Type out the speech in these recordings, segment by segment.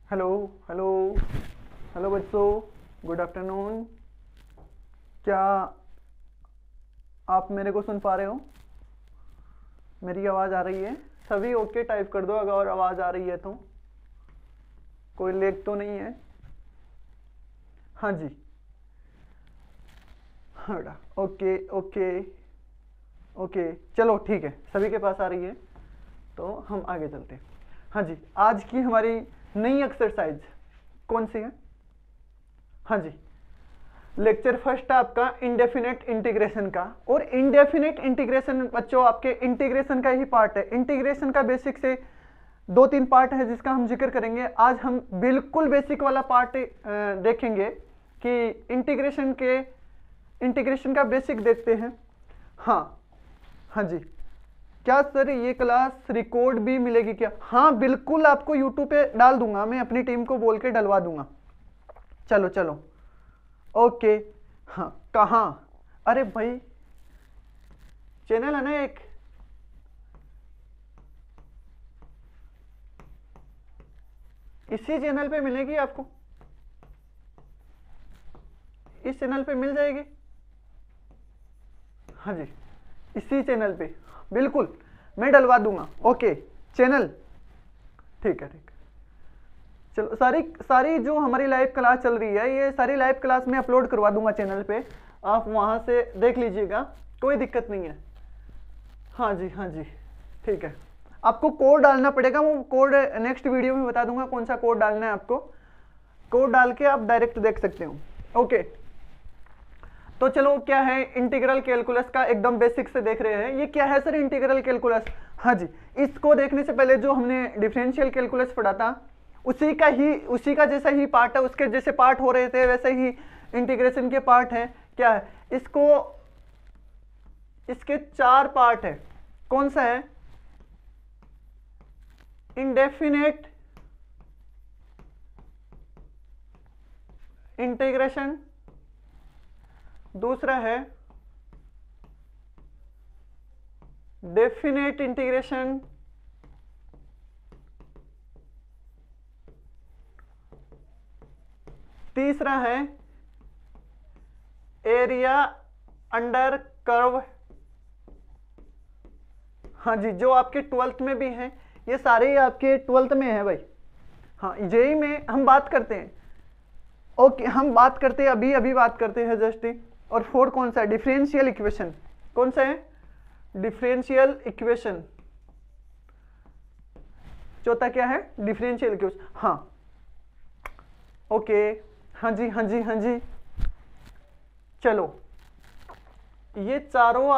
Hello hello hello बच्चों, good afternoon. क्या आप मेरे को सुन पा रहे हो? मेरी आवाज़ आ रही है? सभी ओके टाइप कर दो अगर आवाज़ आ रही है तो। कोई लेग तो नहीं है? हाँ जी, हाँ बेटा, ओके ओके ओके, चलो ठीक है, सभी के पास आ रही है तो हम आगे चलते हैं। हाँ जी, आज की हमारी नई एक्सरसाइज कौन सी है? हाँ जी, लेक्चर फर्स्ट है आपका इंडेफिनेट इंटीग्रेशन का। और इंडेफिनेट इंटीग्रेशन बच्चों आपके इंटीग्रेशन का ही पार्ट है। इंटीग्रेशन का बेसिक से दो तीन पार्ट है जिसका हम जिक्र करेंगे। आज हम बिल्कुल बेसिक वाला पार्ट देखेंगे कि इंटीग्रेशन का बेसिक देखते हैं। हाँ हाँ जी, क्या सर ये क्लास रिकॉर्ड भी मिलेगी क्या? हाँ बिल्कुल, आपको यूट्यूब पे डाल दूंगा, मैं अपनी टीम को बोल के डलवा दूंगा। चलो चलो, ओके। हाँ कहाँ? अरे भाई, चैनल है ना एक, इसी चैनल पे मिलेगी आपको, इस चैनल पे मिल जाएगी। हाँ जी, इसी चैनल पे बिल्कुल मैं डलवा दूंगा। ओके चैनल, ठीक है ठीक है। चलो, सारी सारी जो हमारी लाइव क्लास चल रही है ये सारी लाइव क्लास में अपलोड करवा दूंगा चैनल पे, आप वहां से देख लीजिएगा, कोई दिक्कत नहीं है। हाँ जी हाँ जी, ठीक है। आपको कोड डालना पड़ेगा, वो कोड नेक्स्ट वीडियो में बता दूंगा कौन सा कोड डालना है आपको। कोड डाल के आप डायरेक्ट देख सकते हो। ओके, तो चलो, क्या है इंटीग्रल कैलकुलस का एकदम बेसिक से देख रहे हैं। ये क्या है सर इंटीग्रल कैलकुलस? हाँ जी, इसको देखने से पहले जो हमने डिफरेंशियल कैलकुलस पढ़ा था उसी का जैसा ही पार्ट है, उसके जैसे पार्ट हो रहे थे वैसे ही इंटीग्रेशन के पार्ट है। क्या है इसके चार पार्ट है। कौन सा है? इंडेफिनेट इंटीग्रेशन, दूसरा है डेफिनेट इंटीग्रेशन, तीसरा है एरिया अंडर कर्व। हाँ जी, जो आपके 12th में भी हैं, ये सारे आपके 12th में है भाई। हाँ, जेई में हम बात करते हैं। ओके, हम बात करते हैं, अभी बात करते हैं जस्ट ही। और फोर्थ कौन सा है? Differential equation. कौन सा है? Differential equation. चौथा क्या है? Differential equation. हाँ ओके, हाँ जी हाँ जी हाँ जी। चलो, ये चारों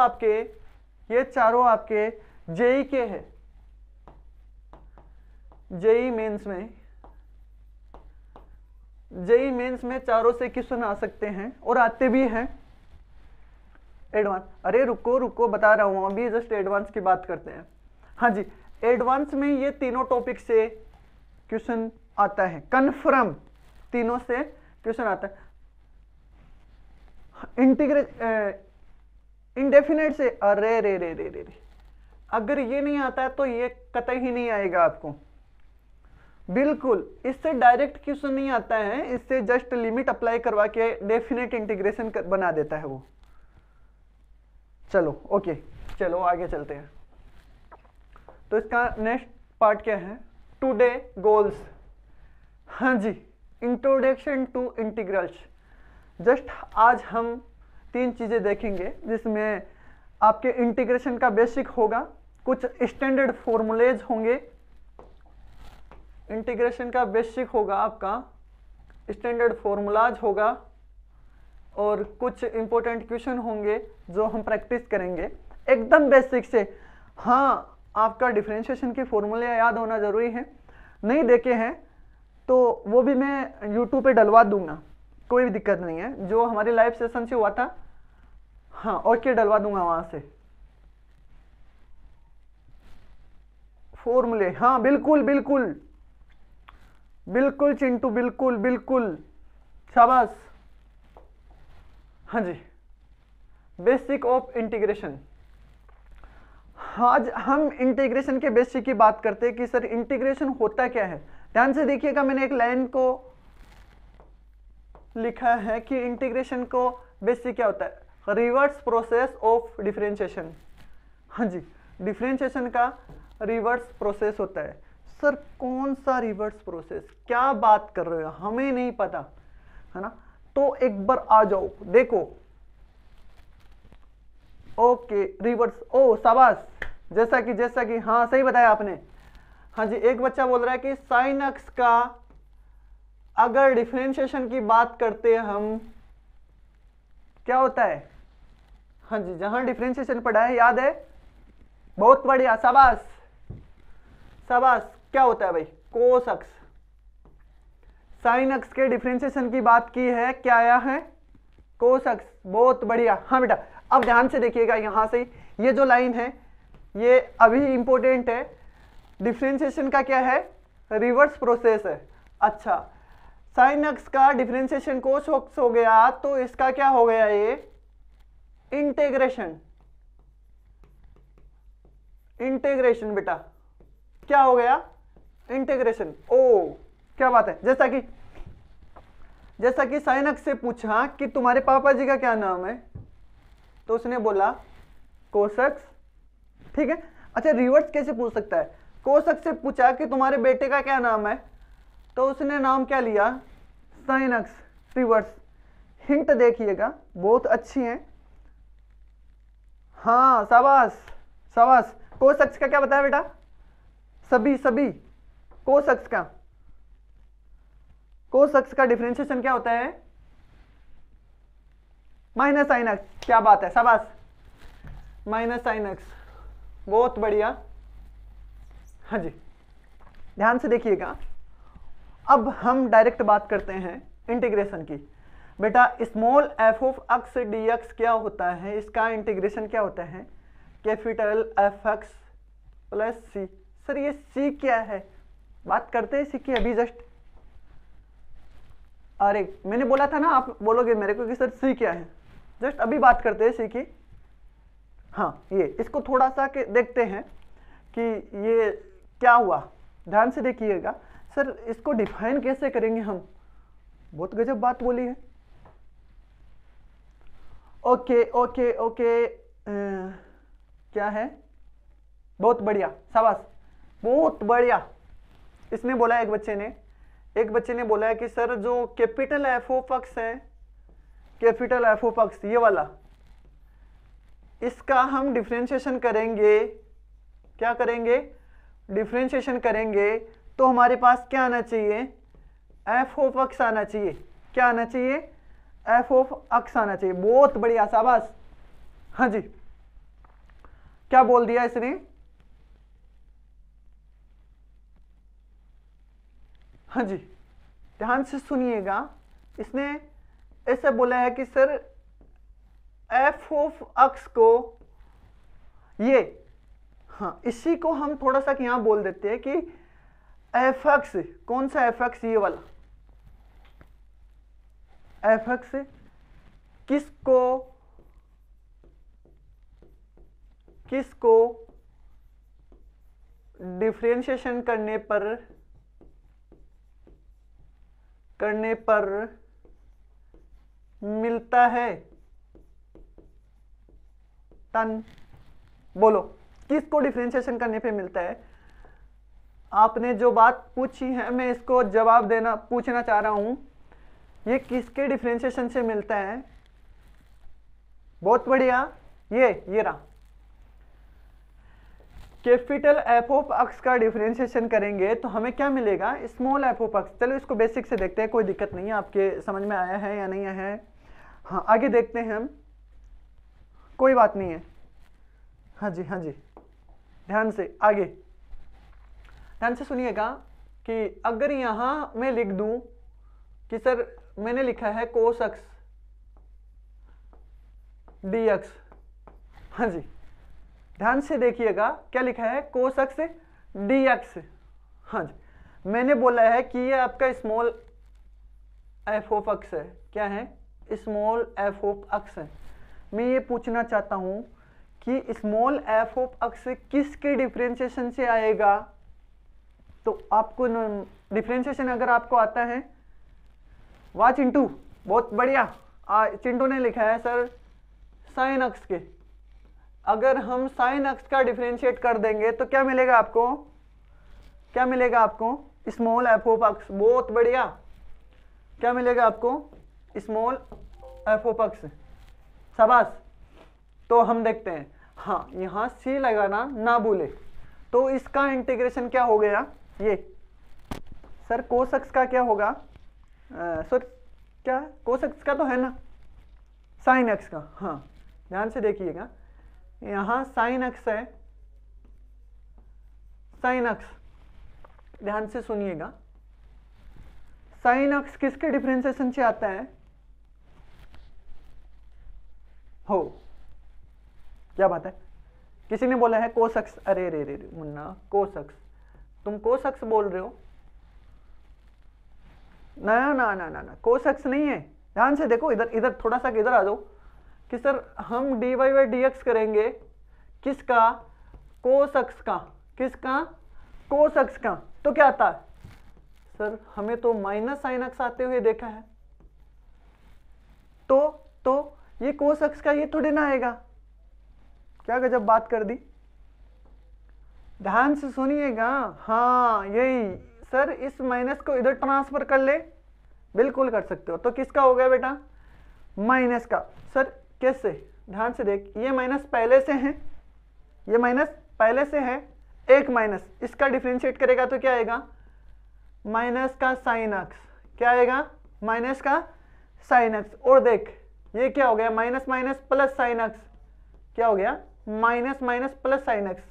आपके जेई के हैं। जेई मेंस में चारों से क्वेश्चन आ सकते हैं और आते भी हैं। एडवांस, अरे रुको बता रहा हूं, अभी जस्ट एडवांस की बात करते हैं। हाँ जी, एडवांस में ये तीनों टॉपिक से क्वेश्चन आता है, कन्फर्म तीनों से क्वेश्चन आता है। इंडेफिनेट से, अरे रे रे रे रे रे, अगर ये नहीं आता है तो ये कतई ही नहीं आएगा आपको। बिल्कुल, इससे डायरेक्ट क्वेश्चन नहीं आता है, इससे जस्ट लिमिट अप्लाई करवा के डेफिनेट इंटीग्रेशन बना देता है वो। चलो ओके, चलो आगे चलते हैं। तो इसका नेक्स्ट पार्ट क्या है? Today goals. हाँ जी, इंट्रोडक्शन टू इंटीग्रल्स। जस्ट आज हम तीन चीजें देखेंगे जिसमें आपके इंटीग्रेशन का बेसिक होगा, कुछ स्टैंडर्ड फॉर्मूलेज होंगे। इंटीग्रेशन का बेसिक होगा आपका, स्टैंडर्ड फॉर्मूलाज होगा और कुछ इंपॉर्टेंट क्वेश्चन होंगे जो हम प्रैक्टिस करेंगे एकदम बेसिक से। हाँ, आपका डिफरेंशिएशन के फॉर्मूले याद होना जरूरी है, नहीं देखे हैं तो वो भी मैं यूट्यूब पे डलवा दूंगा, कोई भी दिक्कत नहीं है। जो हमारे लाइव सेशन से हुआ था, हाँ ओके, डलवा दूंगा वहां से फॉर्मूले। हाँ बिल्कुल बिल्कुल बिल्कुल चिंटू, बिल्कुल बिल्कुल, शाबाश। हाँ जी, बेसिक ऑफ इंटीग्रेशन। आज हम इंटीग्रेशन के बेसिक की बात करते हैं कि सर इंटीग्रेशन होता क्या है। ध्यान से देखिएगा, मैंने एक लाइन को लिखा है कि इंटीग्रेशन को बेसिक क्या होता है, रिवर्स प्रोसेस ऑफ डिफरेंशिएशन। हाँ जी, डिफरेंशिएशन का रिवर्स प्रोसेस होता है। सर कौन सा रिवर्स प्रोसेस, क्या बात कर रहे हो, हमें नहीं पता है ना। तो एक बार आ जाओ, देखो ओके रिवर्स, ओ शाबाश, जैसा कि हाँ सही बताया आपने। हाँ जी, एक बच्चा बोल रहा है कि साइन अक्स का अगर डिफरेंशिएशन की बात करते हैं हम, क्या होता है। हाँ जी, जहां डिफरेंशिएशन पढ़ा है याद है, बहुत बढ़िया, शाबाश शाबाश। क्या होता है भाई, कोस अक्स। साइन अक्स के डिफरेंशिएशन की बात की है, क्या आया है, कोस अक्स, बहुत बढ़िया। हाँ बेटा, अब ध्यान से देखिएगा, यहां से ये जो लाइन है ये अभी इंपॉर्टेंट है। डिफरेंशिएशन का क्या है, रिवर्स प्रोसेस है। अच्छा, साइन अक्स का डिफरेंशिएशन कोस अक्स हो गया, तो इसका क्या हो गया, ये इंटीग्रेशन। इंटीग्रेशन बेटा क्या हो गया, इंटीग्रेशन। ओ क्या बात है, जैसा कि साइन अक्स से पूछा कि तुम्हारे पापा जी का क्या नाम है, तो उसने बोला कोसक्स, ठीक है। अच्छा, रिवर्स कैसे पूछ सकता है, कोसक्स से पूछा कि तुम्हारे बेटे का क्या नाम है, तो उसने नाम क्या लिया, साइन अक्स, रिवर्स। हिंट देखिएगा, बहुत अच्छी है। हाँ शाबाश शाबाश। कोसक्स का क्या बताया बेटा, सभी कोसक्स का डिफरेंशिएशन क्या होता है, माइनस साइन एक्स। क्या बात है, शाबाश, माइनस साइन एक्स, बहुत बढ़िया। हाँ जी, ध्यान से देखिएगा, अब हम डायरेक्ट बात करते हैं इंटीग्रेशन की। बेटा small F of x D X क्या होता है, इसका इंटीग्रेशन क्या होता है, कैपिटल एफ एक्स प्लस सी। सर ये सी क्या है, बात करते हैं सी की अभी जस्ट। अरे मैंने बोला था ना, आप बोलोगे मेरे को कि सर सी क्या है, जस्ट अभी बात करते हैं सी की। हाँ, ये इसको थोड़ा सा के देखते हैं कि ये क्या हुआ, ध्यान से देखिएगा। सर इसको डिफाइन कैसे करेंगे हम, बहुत गजब बात बोली है। ओके ओके ओके, क्या है, बहुत बढ़िया, शाबाश, बहुत बढ़िया। इसने बोला, एक बच्चे ने बोला है कि सर जो कैपिटल एफ ऑफ एक्स है, कैपिटल एफ ऑफ एक्स ये वाला, इसका हम डिफरेंशिएशन करेंगे, क्या करेंगे, डिफरेंशिएशन करेंगे, तो हमारे पास क्या आना चाहिए, एफ ऑफ एक्स आना चाहिए। क्या आना चाहिए, एफ ऑफ एक्स आना चाहिए, बहुत बढ़िया, शाबाश। हाँ जी, क्या बोल दिया इसने, हाँ जी ध्यान से सुनिएगा, इसने ऐसे बोला है कि सर एफ ऑफ एक्स को ये, हाँ इसी को हम थोड़ा सा यहां बोल देते हैं कि एफ एक्स, कौन सा एफ एक्स, ये वाला एफ एक्स किसको डिफरेंशिएशन करने पर मिलता है टन। बोलो किसको डिफरेंशिएशन करने पे मिलता है। आपने जो बात पूछी है मैं इसको जवाब पूछना चाह रहा हूं, ये किसके डिफरेंशिएशन से मिलता है। बहुत बढ़िया, ये रहा, कैपिटल एफ ऑफ एक्स का डिफरेंशिएशन करेंगे तो हमें क्या मिलेगा, स्मॉल एफ ऑफ एक्स। चलो इसको बेसिक से देखते हैं, कोई दिक्कत नहीं है, आपके समझ में आया है या नहीं आया है। हाँ आगे देखते हैं हम, कोई बात नहीं है। हाँ जी ध्यान से आगे, ध्यान से सुनिएगा कि अगर यहां मैं लिख दूं कि सर मैंने लिखा है कोस एक्स डी एक्स, हाँ जी ध्यान से देखिएगा क्या लिखा है, कोस एक्स डी एक्स। हाँ जी, मैंने बोला है कि ये आपका स्मॉल एफ ऑफ एक्स है, क्या है, स्मॉल एफ ऑफ एक्स है। मैं ये पूछना चाहता हूं कि स्मॉल एफ ऑफ एक्स किसके डिफरेंशिएशन से आएगा, तो आपको डिफ्रेंशिएशन अगर आपको आता है, वाह चिंटू बहुत बढ़िया। चिंटू ने लिखा है सर साइन अक्स के, अगर हम साइन अक्स का डिफ्रेंशिएट कर देंगे तो क्या मिलेगा आपको, क्या मिलेगा आपको, स्मॉल एफ ऑफ एक्स। बहुत बढ़िया, क्या मिलेगा आपको, स्मॉल एफ ऑफ एक्स। शाबाश। तो हम देखते हैं, हाँ यहाँ सी लगाना ना भूले। तो इसका इंटीग्रेशन क्या हो गया, ये सर कोस एक्स का क्या होगा, सर क्या कोस एक्स का तो है ना, साइन एक्स का। हाँ ध्यान से देखिएगा, यहाँ साइन एक्स है, साइन एक्स, ध्यान से सुनिएगा, साइन एक्स किसके डिफरेंशिएशन से आता है, हो क्या बात है, किसी ने बोला है कोस एक्स। अरे रे रे रे मुन्ना, कोस एक्स, तुम कोस एक्स बोल रहे हो, ना ना ना ना ना, कोस एक्स नहीं है। ध्यान से देखो, इधर इधर थोड़ा सा इधर आ जाओ, कि सर हम D Y by D X करेंगे किसका, कोस एक्स का, किसका, कोस एक्स का। तो क्या आता है सर, हमें तो माइनस साइन एक्स आते हुए देखा है, तो ये कोस एक्स का ये थोड़ी ना आएगा। क्या गजब बात कर दी, ध्यान से सुनिएगा। हाँ यही सर, इस माइनस को इधर ट्रांसफर कर ले, बिल्कुल कर सकते हो। तो किसका हो गया बेटा, माइनस का। सर कैसे, ध्यान से देख, ये माइनस पहले से है, ये माइनस पहले से है, एक माइनस इसका डिफरेंशिएट करेगा तो क्या आएगा, माइनस का साइन एक्स। क्या आएगा, माइनस का साइन एक्स। और देख ये क्या हो गया, minus minus plus sin x. क्या हो गया, minus minus plus sin x.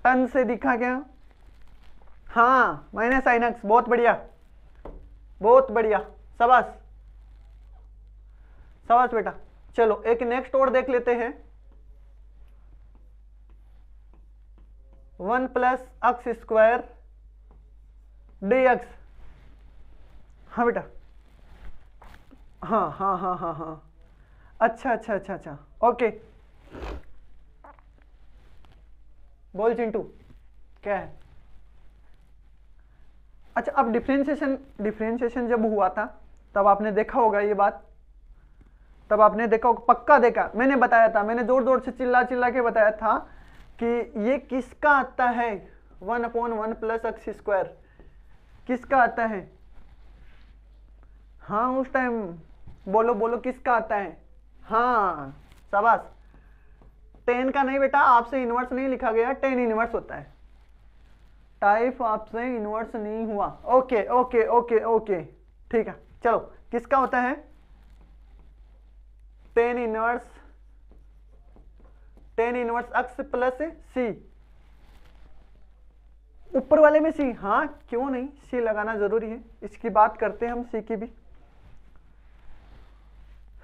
टन से दिखा क्या, हाँ माइनस साइन एक्स। बहुत बढ़िया, बहुत बढ़िया, शाबाश शाबाश बेटा। चलो एक नेक्स्ट और देख लेते हैं, 1 plus x square D X. हाँ बेटा, हाँ हाँ हाँ हाँ हाँ, अच्छा अच्छा अच्छा अच्छा, ओके। बोल चिंटू क्या है। अच्छा, अब डिफरेंशिएशन जब हुआ था तब आपने देखा होगा ये बात, तब आपने देखा होगा, पक्का देखा, मैंने बताया था, मैंने जोर जोर से चिल्ला चिल्ला के बताया था कि ये किसका आता है, 1/1 प्लस एक्स स्क्वायर किसका आता है। हाँ उस टाइम बोलो बोलो किसका आता है, हाँ शाबाश। 10 का नहीं बेटा, आपसे इनवर्स नहीं लिखा गया, 10 इनवर्स होता है, टाइप आपसे इनवर्स नहीं हुआ। ओके ओके ओके ओके ठीक है। चलो किसका होता है, 10 इनवर्स एक्स प्लस सी, ऊपर वाले में सी। हाँ क्यों नहीं, सी लगाना जरूरी है, इसकी बात करते हैं हम सी की भी।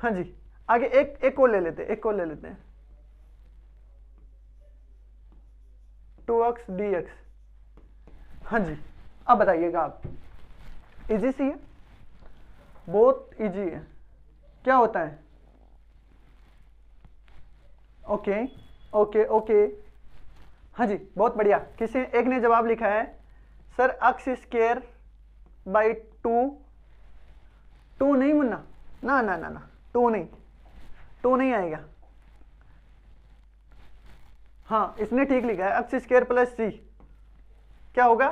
हाँ जी आगे एक और ले लेते हैं, एक और ले लेते हैं, 2x dx। हाँ जी अब बताइएगा आप, इजी सी है, बहुत इजी है। क्या होता है, ओके ओके ओके, हाँ जी बहुत बढ़िया। किसी एक ने जवाब लिखा है सर एक्स स्क्वायर बाई 2 नहीं मुन्ना, ना ना ना ना, 2 नहीं आएगा। हाँ इसने ठीक लिखा है, एक्स स्क्वायर प्लस सी। क्या होगा,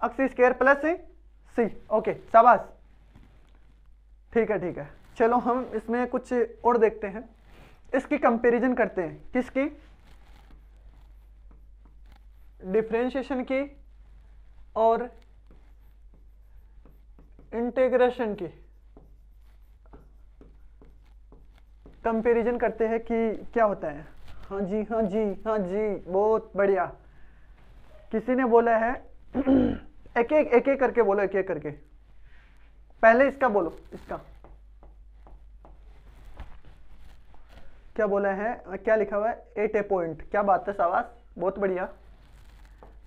एक्स स्क्वायर प्लस सी। ओके शाबाश, ठीक है ठीक है। चलो हम इसमें कुछ और देखते हैं, इसकी कंपैरिजन करते हैं, किसकी, डिफरेंशिएशन की और इंटीग्रेशन की कंपैरिजन करते हैं कि क्या होता है। हाँ जी हाँ जी हाँ जी बहुत बढ़िया। किसी ने बोला है एक एक करके बोलो, एक एक करके, पहले इसका बोलो, इसका क्या बोला है, क्या लिखा हुआ है, 8 ए पॉइंट। क्या बात है शाबाश, बहुत बढ़िया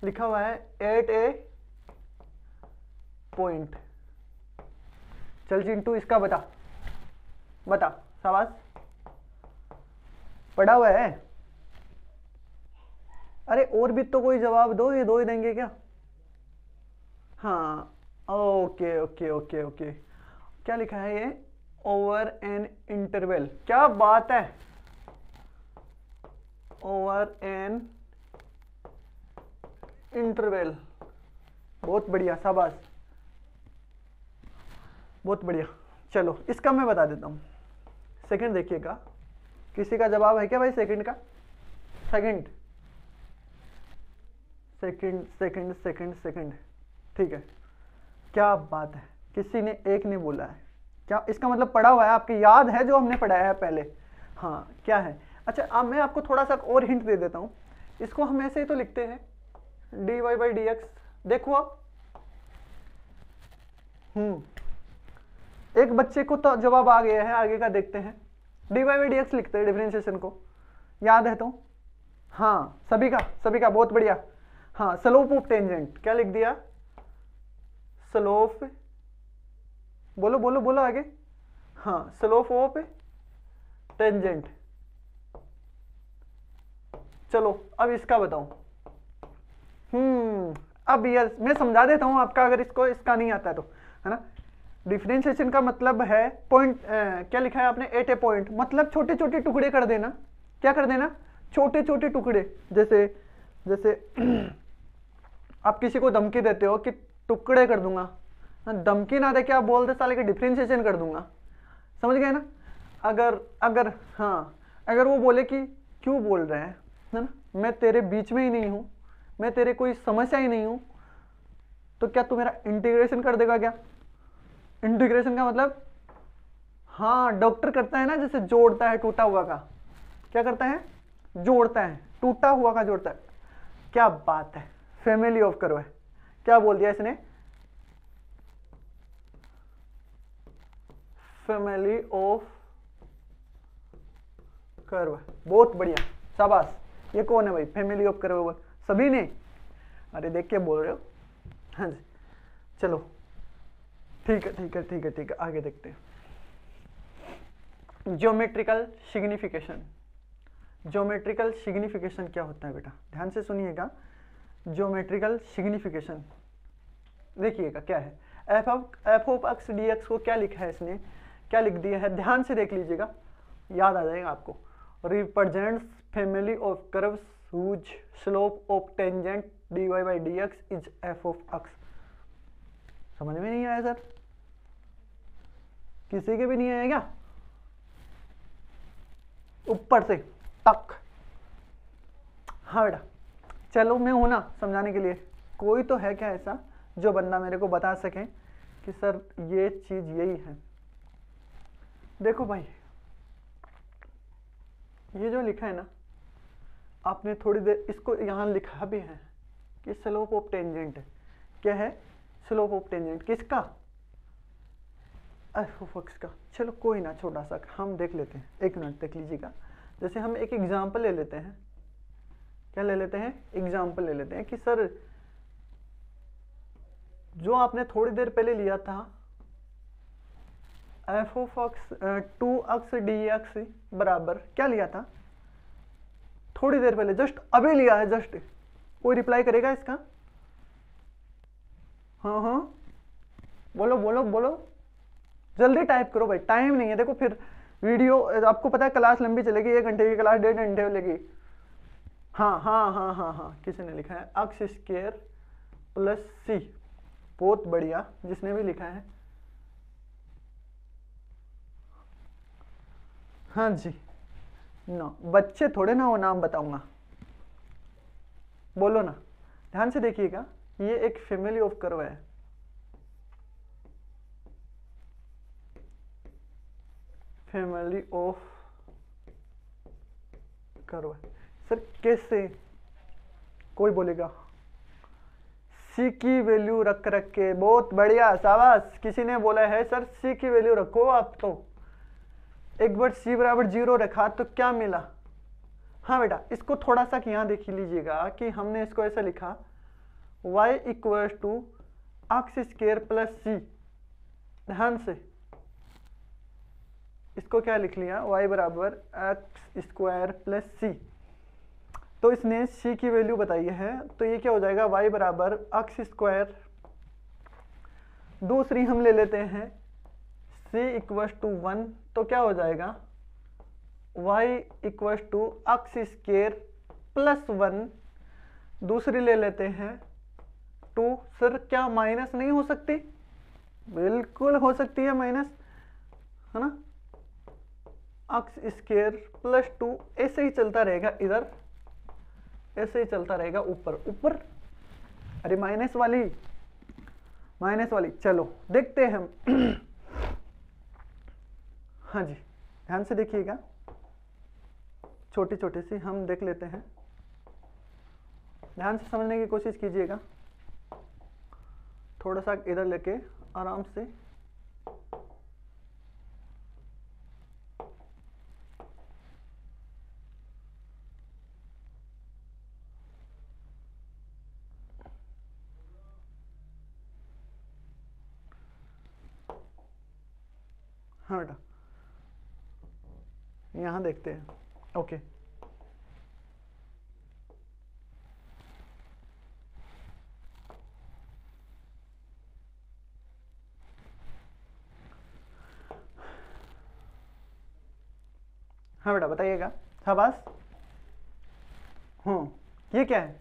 लिखा हुआ है, 8 ए पॉइंट। चल चिंटू इसका बता बता, शाबाश पढ़ा हुआ है। अरे और भी तो कोई जवाब दो, ये दो ही देंगे क्या, हाँ, ओके ओके ओके ओके, क्या लिखा है ये, ओवर एन इंटरवल, क्या बात है, ओवर एन इंटरवल, बहुत बढ़िया, शाबाश, बहुत बढ़िया। चलो इसका मैं बता देता हूँ, सेकंड देखिएगा, किसी का जवाब है क्या भाई सेकंड का, second second second second second, ठीक है, क्या बात है, किसी ने एक ने बोला है, क्या इसका मतलब पढ़ा हुआ है, आपकी याद है जो हमने पढ़ाया है पहले, हाँ क्या है। अच्छा अब मैं आपको थोड़ा सा और हिंट दे देता हूँ, इसको हम ऐसे ही तो लिखते हैं dy बाई डी एक्स, देखो आप, एक बच्चे को तो जवाब आ गया है, आगे का देखते हैं, dy बाई डी एक्स लिखते हैं डिफरेंशिएशन को, याद है तो, हाँ सभी का बहुत बढ़िया, हाँ स्लोप ऑफ टेंजेंट, क्या लिख दिया, स्लोप, बोलो बोलो बोलो आगे, हाँ स्लोप ऑफ टेंजेंट। चलो अब इसका बताओ, अब यस मैं समझा देता हूं आपका, अगर इसका नहीं आता तो, है ना, डिफरेंशिएशन का मतलब है पॉइंट, क्या लिखा है आपने, एट ए पॉइंट, मतलब छोटे छोटे टुकड़े कर देना, क्या कर देना, छोटे छोटे टुकड़े, जैसे जैसे आप किसी को धमकी देते हो कि टुकड़े कर दूंगा, धमकी ना दे के आप बोलते साले के डिफरेंशिएशन कर दूंगा, समझ गए ना, अगर अगर हाँ अगर वो बोले कि क्यों बोल रहे हैं, है ना, मैं तेरे बीच में ही नहीं हूं, मैं तेरे कोई समस्या ही नहीं हूं, तो क्या तू मेरा इंटीग्रेशन कर देगा क्या, इंटीग्रेशन का मतलब, हाँ डॉक्टर करता है ना, जैसे जोड़ता है टूटा हुआ का, क्या करता है, जोड़ता है, टूटा हुआ का जोड़ता है, क्या बात है, फैमिली ऑफ कर्व है, क्या बोल दिया इसने, फैमिली ऑफ कर्व, बहुत बढ़िया, शाबाश, ये कौन है भाई, फैमिली ऑफ कर्व, सभी ने, अरे देख के बोल रहे हो, हाँ जी, चलो ठीक है ठीक है ठीक है ठीक है, आगे देखते हैं, ज्योमेट्रिकल सिग्निफिकेशन, ज्योमेट्रिकल सिग्निफिकेशन क्या होता है बेटा, ध्यान से सुनिएगा, ज्योमेट्रिकल सिग्निफिकेशन देखिएगा क्या है, F of x D x को क्या लिखा है इसने, क्या लिख दिया है, ध्यान से देख लीजिएगा, याद आ जाएगा आपको, represents family of curves whose slope of tangent dy by D X is F of X, समझ में नहीं आया सर, किसी के भी नहीं आया क्या, ऊपर से तक, हाँ बेटा, चलो मैं हूं ना समझाने के लिए, कोई तो है क्या ऐसा जो बंदा मेरे को बता सके कि सर ये चीज यही है, देखो भाई ये जो लिखा है ना, आपने थोड़ी देर इसको यहां लिखा भी है कि स्लोप ऑफ टेंजेंट है, क्या है, स्लोप ऑफ टेंजेंट किसका, एफ ऑफ एक्स का, चलो कोई ना, छोटा सा हम देख लेते हैं, एक मिनट देख लीजिएगा, जैसे हम एक एग्जाम्पल ले लेते हैं, क्या ले लेते हैं, एग्जाम्पल ले लेते हैं कि सर जो आपने थोड़ी देर पहले लिया था F of x 2x dx बराबर, क्या लिया था थोड़ी देर पहले, जस्ट अभी लिया है, जस्ट, कोई रिप्लाई करेगा इसका, हाँ हाँ बोलो बोलो बोलो, जल्दी टाइप करो भाई, टाइम नहीं है, देखो फिर वीडियो, आपको पता है क्लास लंबी चलेगी, 1 घंटे की क्लास 1.5 घंटे लगेगी, हाँ हाँ हाँ हाँ हाँ, किसी ने लिखा है एक्स स्क्वायर प्लस सी, बहुत बढ़िया, जिसने भी लिखा है, हाँ जी, नो बच्चे थोड़े ना वो नाम बताऊंगा, बोलो ना, ध्यान से देखिएगा, ये एक फैमिली ऑफ कर्व है, फैमिली ऑफ कर्व, सर कैसे, कोई बोलेगा, सी की वैल्यू रख रख के, बहुत बढ़िया, शाबाश, किसी ने बोला है सर सी की वैल्यू रखो आप, तो एक बार सी बराबर 0 रखा तो क्या मिला, हाँ बेटा, इसको थोड़ा सा यहाँ देख लीजिएगा कि हमने इसको ऐसा लिखा, y equals to X square plus C, ध्यान से इसको क्या लिख लिया, y बराबर एक्स स्क्वायर प्लस सी, तो इसने c की वैल्यू बताई है, तो ये क्या हो जाएगा, y बराबर एक्स स्क्वायर दूसरी हम ले लेते हैं c इक्वल टू 1, तो क्या हो जाएगा y equal to X square plus 1। दूसरी ले लेते हैं 2। सर क्या माइनस नहीं हो सकती? बिल्कुल हो सकती है माइनस, है ना। एक्स स्क्वायर प्लस 2 ऐसे ही चलता रहेगा, इधर ऐसे ही चलता रहेगा, ऊपर ऊपर। अरे माइनस वाली चलो देखते हैं हम। हाँ जी, ध्यान से देखिएगा, छोटी छोटी सी हम देख लेते हैं, ध्यान से समझने की कोशिश कीजिएगा, थोड़ा सा इधर लेके आराम से। हाँ बेटा, यहां देखते हैं। ओके, हाँ बेटा बताइएगा। शाबाश। ये क्या है?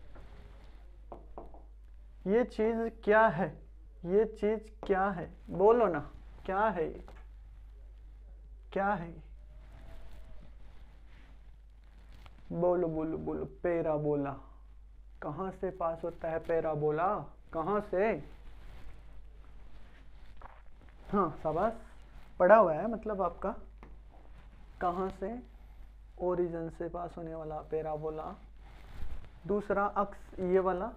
ये चीज क्या है? ये चीज क्या है? बोलो ना, क्या है ये? क्या है ये? बोलो बोलो बोलो। पैराबोला। कहाँ से पास होता है पैराबोला? कहाँ से? हाँ शाबाश, पढ़ा हुआ है मतलब आपका। कहाँ से? ओरिजिन से पास होने वाला पैराबोला। दूसरा अक्स ये वाला,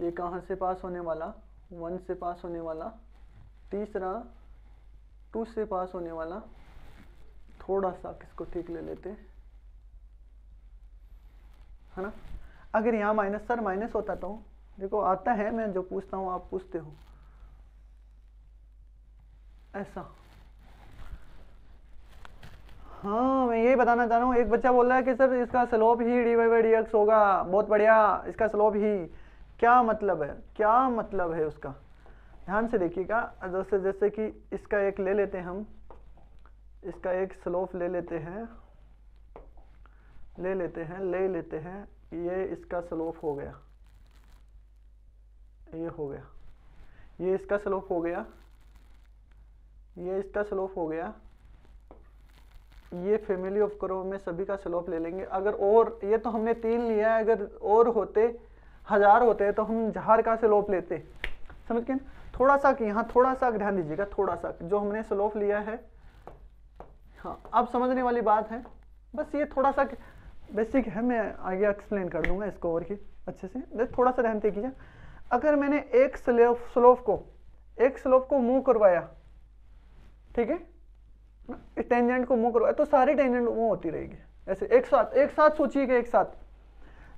ये कहाँ से पास होने वाला? 1 से पास होने वाला। तीसरा 2 से पास होने वाला। थोड़ा सा किसको ठीक ले लेते, है ना। अगर यहाँ माइनस, सर माइनस होता तो देखो आता है, मैं जो पूछता हूँ आप पूछते हो, ऐसा। हाँ मैं यही बताना चाह रहा हूँ। एक बच्चा बोल रहा है कि सर इसका स्लोप ही dy/dx होगा, बहुत बढ़िया, इसका स्लोप ही। क्या मतलब है? क्या मतलब है उसका? ध्यान से देखिएगा। जैसे जैसे कि इसका एक ले लेते हैं हम, इसका एक स्लोप ले लेते हैं, ले लेते हैं। ये इसका स्लोप हो गया, ये हो गया, ये इसका स्लोप हो गया, ये इसका स्लोप हो गया। ये फैमिली ऑफ कर्व में सभी का स्लोप ले लेंगे। अगर और, ये तो हमने 3 लिया है, अगर और होते 1000 होते तो हम 1000 का स्लोप लेते, समझ गए। थोड़ा सा यहाँ थोड़ा सा ध्यान दीजिएगा, थोड़ा सा जो हमने स्लोप लिया है। हाँ अब समझने वाली बात है, बस ये थोड़ा सा बेसिक है, मैं आगे एक्सप्लेन कर दूंगा इसको और की अच्छे से। थोड़ा सा ध्यान कीजिए। अगर मैंने एक स्लोप को मूव करवाया, ठीक है, टेंजेंट को मूव करवाया, तो सारी टेंजेंट मूव होती रहेगी ऐसे एक साथ सोचिएगा, एक साथ।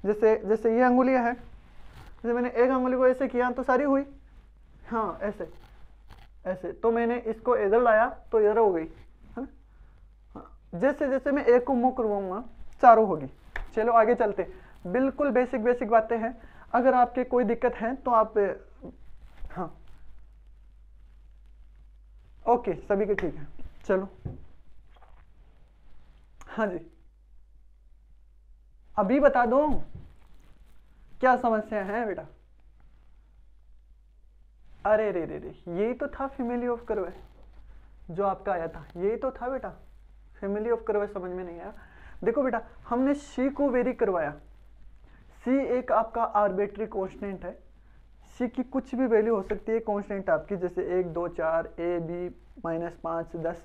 जैसे जैसे ये अंगुलियां है, जैसे मैंने एक अंगुली को ऐसे किया तो सारी हुई, हाँ ऐसे ऐसे। तो मैंने इसको इधर लाया तो इधर हो गई, है ना। हाँ, जैसे जैसे मैं एक को मूव करवाऊंगा चारों होगी। चलो आगे चलते, बिल्कुल बेसिक बातें हैं। अगर आपके कोई दिक्कत है तो आप, हाँ ओके, सभी के ठीक है। चलो हाँ जी, अभी बता दो क्या समस्या है बेटा। अरे रे रे रे, यही तो था फैमिली ऑफ कर्व जो आपका आया था, यही तो था बेटा फैमिली ऑफ कर्व। समझ में नहीं आया? देखो बेटा, हमने सी को वेरी करवाया। सी एक आपका आर्बिट्री कांस्टेंट है, सी की कुछ भी वैल्यू हो सकती है कांस्टेंट आपकी, जैसे 1 2 4 a b -5 10।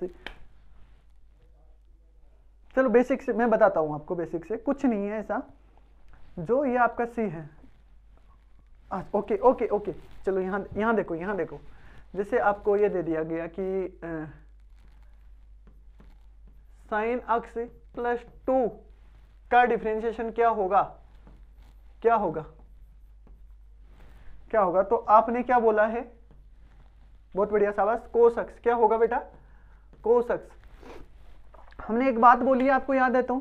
चलो बेसिक से मैं बताता हूँ आपको, बेसिक से कुछ नहीं है ऐसा। जो ये आपका सी है, ओके ओके ओके, चलो यहाँ देखो, जैसे आपको ये दे दिया गया कि साइन अक्स +2 का डिफरेंशिएशन क्या होगा, तो आपने क्या बोला है? बहुत बढ़िया शाबाश, कोस अक्स। क्या होगा बेटा? कोस अक्स। हमने एक बात बोली है, आपको याद है तो,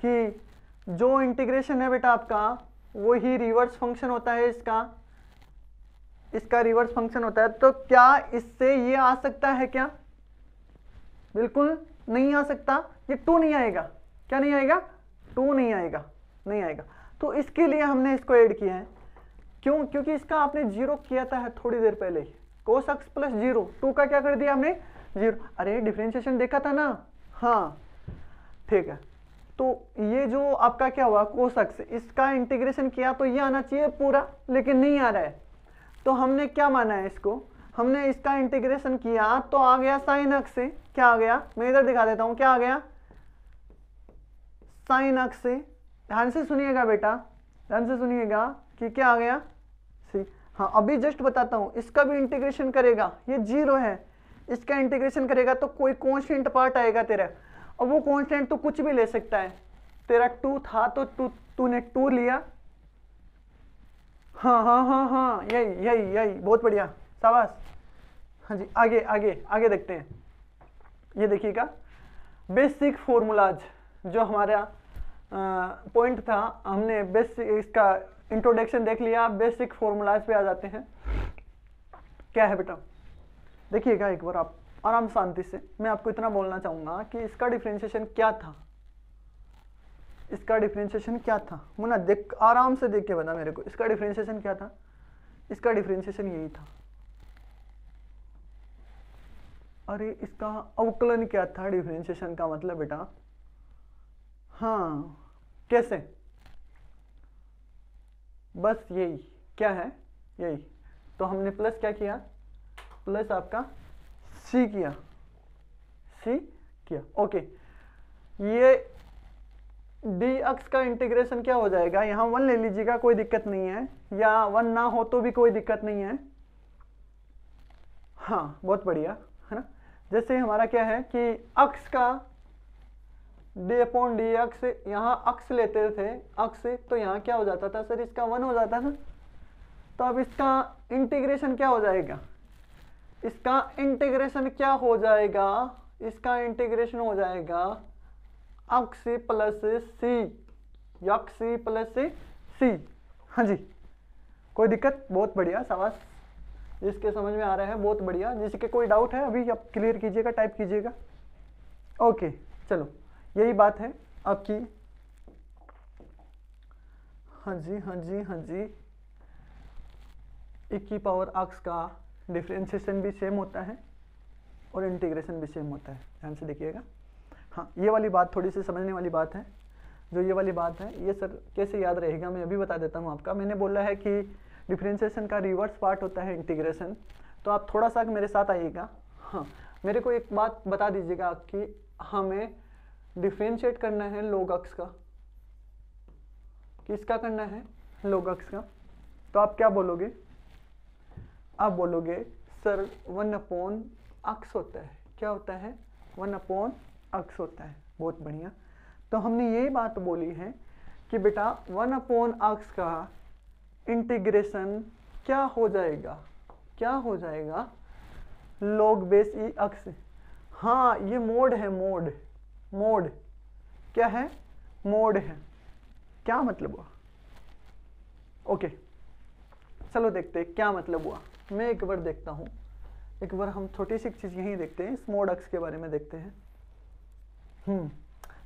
कि जो इंटीग्रेशन है बेटा आपका, वो ही रिवर्स फंक्शन होता है इसका, इसका रिवर्स फंक्शन होता है, तो क्या इससे ये आ सकता है क्या? बिल्कुल नहीं आ सकता, ये 2 नहीं आएगा। क्या नहीं आएगा? 2 नहीं आएगा, नहीं आएगा। तो इसके लिए हमने इसको ऐड किया है। क्यों? क्योंकि इसका आपने 0 किया था थोड़ी देर पहले ही, cos x प्लस 0, 2 का क्या कर दिया हमने? 0। अरे डिफरेंशिएशन देखा था ना? हाँ ठीक है। तो ये जो आपका क्या हुआ cos x, इसका इंटीग्रेशन किया तो ये आना चाहिए पूरा, लेकिन नहीं आ रहा है। तो हमने क्या माना है इसको? हमने इसका इंटीग्रेशन किया तो आ गया sin x से। क्या आ गया? मैं इधर दिखा देता हूं, क्या आ गया? sin x से। ध्यान से सुनिएगा बेटा, ध्यान से सुनिएगा कि क्या आ गया? सी। हाँ अभी जस्ट बताता हूं, इसका भी इंटीग्रेशन करेगा, ये 0 है, इसका इंटीग्रेशन करेगा तो कोई कांस्टेंट पार्ट आएगा तेरा, और वो कांस्टेंट तो कुछ भी ले सकता है। तेरा 2 था तो तूने 2 लिया। हाँ हाँ हाँ हाँ, यही यही यही, बहुत बढ़िया, शाबाश। हाँ जी, आगे आगे आगे देखते हैं। ये देखिएगा, बेसिक फॉर्मूलाज जो हमारा पॉइंट था, हमने बेसिक इसका इंट्रोडक्शन देख लिया, बेसिक फॉर्मूलाज पे आ जाते हैं। क्या है बेटा? देखिएगा एक बार आप आराम शांति से, मैं आपको इतना बोलना चाहूंगा कि इसका डिफरेंशिएशन क्या था। इसका डिफरेंशिएशन क्या था मुन्ना? देख, आराम से देख के बता मेरे को, इसका डिफरेंशिएशन क्या था? इसका डिफरेंशिएशन यही था। अरे इसका अवकलन क्या था डिफरेंशिएशन का मतलब बेटा? हाँ कैसे? बस यही। क्या है? यही। तो हमने प्लस क्या किया? प्लस आपका सी किया, सी किया। ओके, ये डी एक्स का इंटीग्रेशन क्या हो जाएगा? यहां 1 ले लीजिएगा, कोई दिक्कत नहीं है, या 1 ना हो तो भी कोई दिक्कत नहीं है। हाँ बहुत बढ़िया, है ना? जैसे हमारा क्या है कि अक्स का डी अपॉन डी एक्स, यहाँ अक्स लेते थे अक्स से, तो यहाँ क्या हो जाता था सर? इसका 1 हो जाता था। तो अब इसका इंटीग्रेशन क्या हो जाएगा? इसका इंटीग्रेशन क्या हो जाएगा? इसका इंटीग्रेशन हो जाएगा अक्स प्लस सी, यक्स प्लस सी। हाँ जी, कोई दिक्कत? बहुत बढ़िया, शाबाश। जिसके समझ में आ रहा है बहुत बढ़िया, जिसके कोई डाउट है अभी आप क्लियर कीजिएगा, टाइप कीजिएगा। ओके चलो, यही बात है आपकी। हाँ जी हाँ जी हाँ जी, e की पावर x का डिफरेंशिएशन भी सेम होता है और इंटीग्रेशन भी सेम होता है। ध्यान से देखिएगा। हाँ ये वाली बात थोड़ी सी समझने वाली बात है। जो ये वाली बात है, ये सर कैसे याद रहेगा मैं अभी बता देता हूँ आपका। मैंने बोला है कि डिफरेंशिएशन का रिवर्स पार्ट होता है इंटीग्रेशन, तो आप थोड़ा सा मेरे साथ आइएगा। हाँ मेरे को एक बात बता दीजिएगा कि हमें डिफरेंशिएट करना है log x का। किसका करना है? log x का। तो आप क्या बोलोगे? आप बोलोगे सर 1 अपॉन x होता है। क्या होता है? 1 अपॉन x होता है। बहुत बढ़िया। तो हमने यही बात बोली है कि बेटा 1 अपॉन x का इंटीग्रेशन क्या हो जाएगा? क्या हो जाएगा? log बेस ई x। हाँ ये मोड है, मोड। मोड क्या है? मोड है। क्या मतलब हुआ? ओके चलो देखते हैं क्या मतलब हुआ। मैं एक बार देखता हूं, एक बार हम छोटी सी चीज यहीं देखते हैं, इस मोड एक्स के बारे में देखते हैं।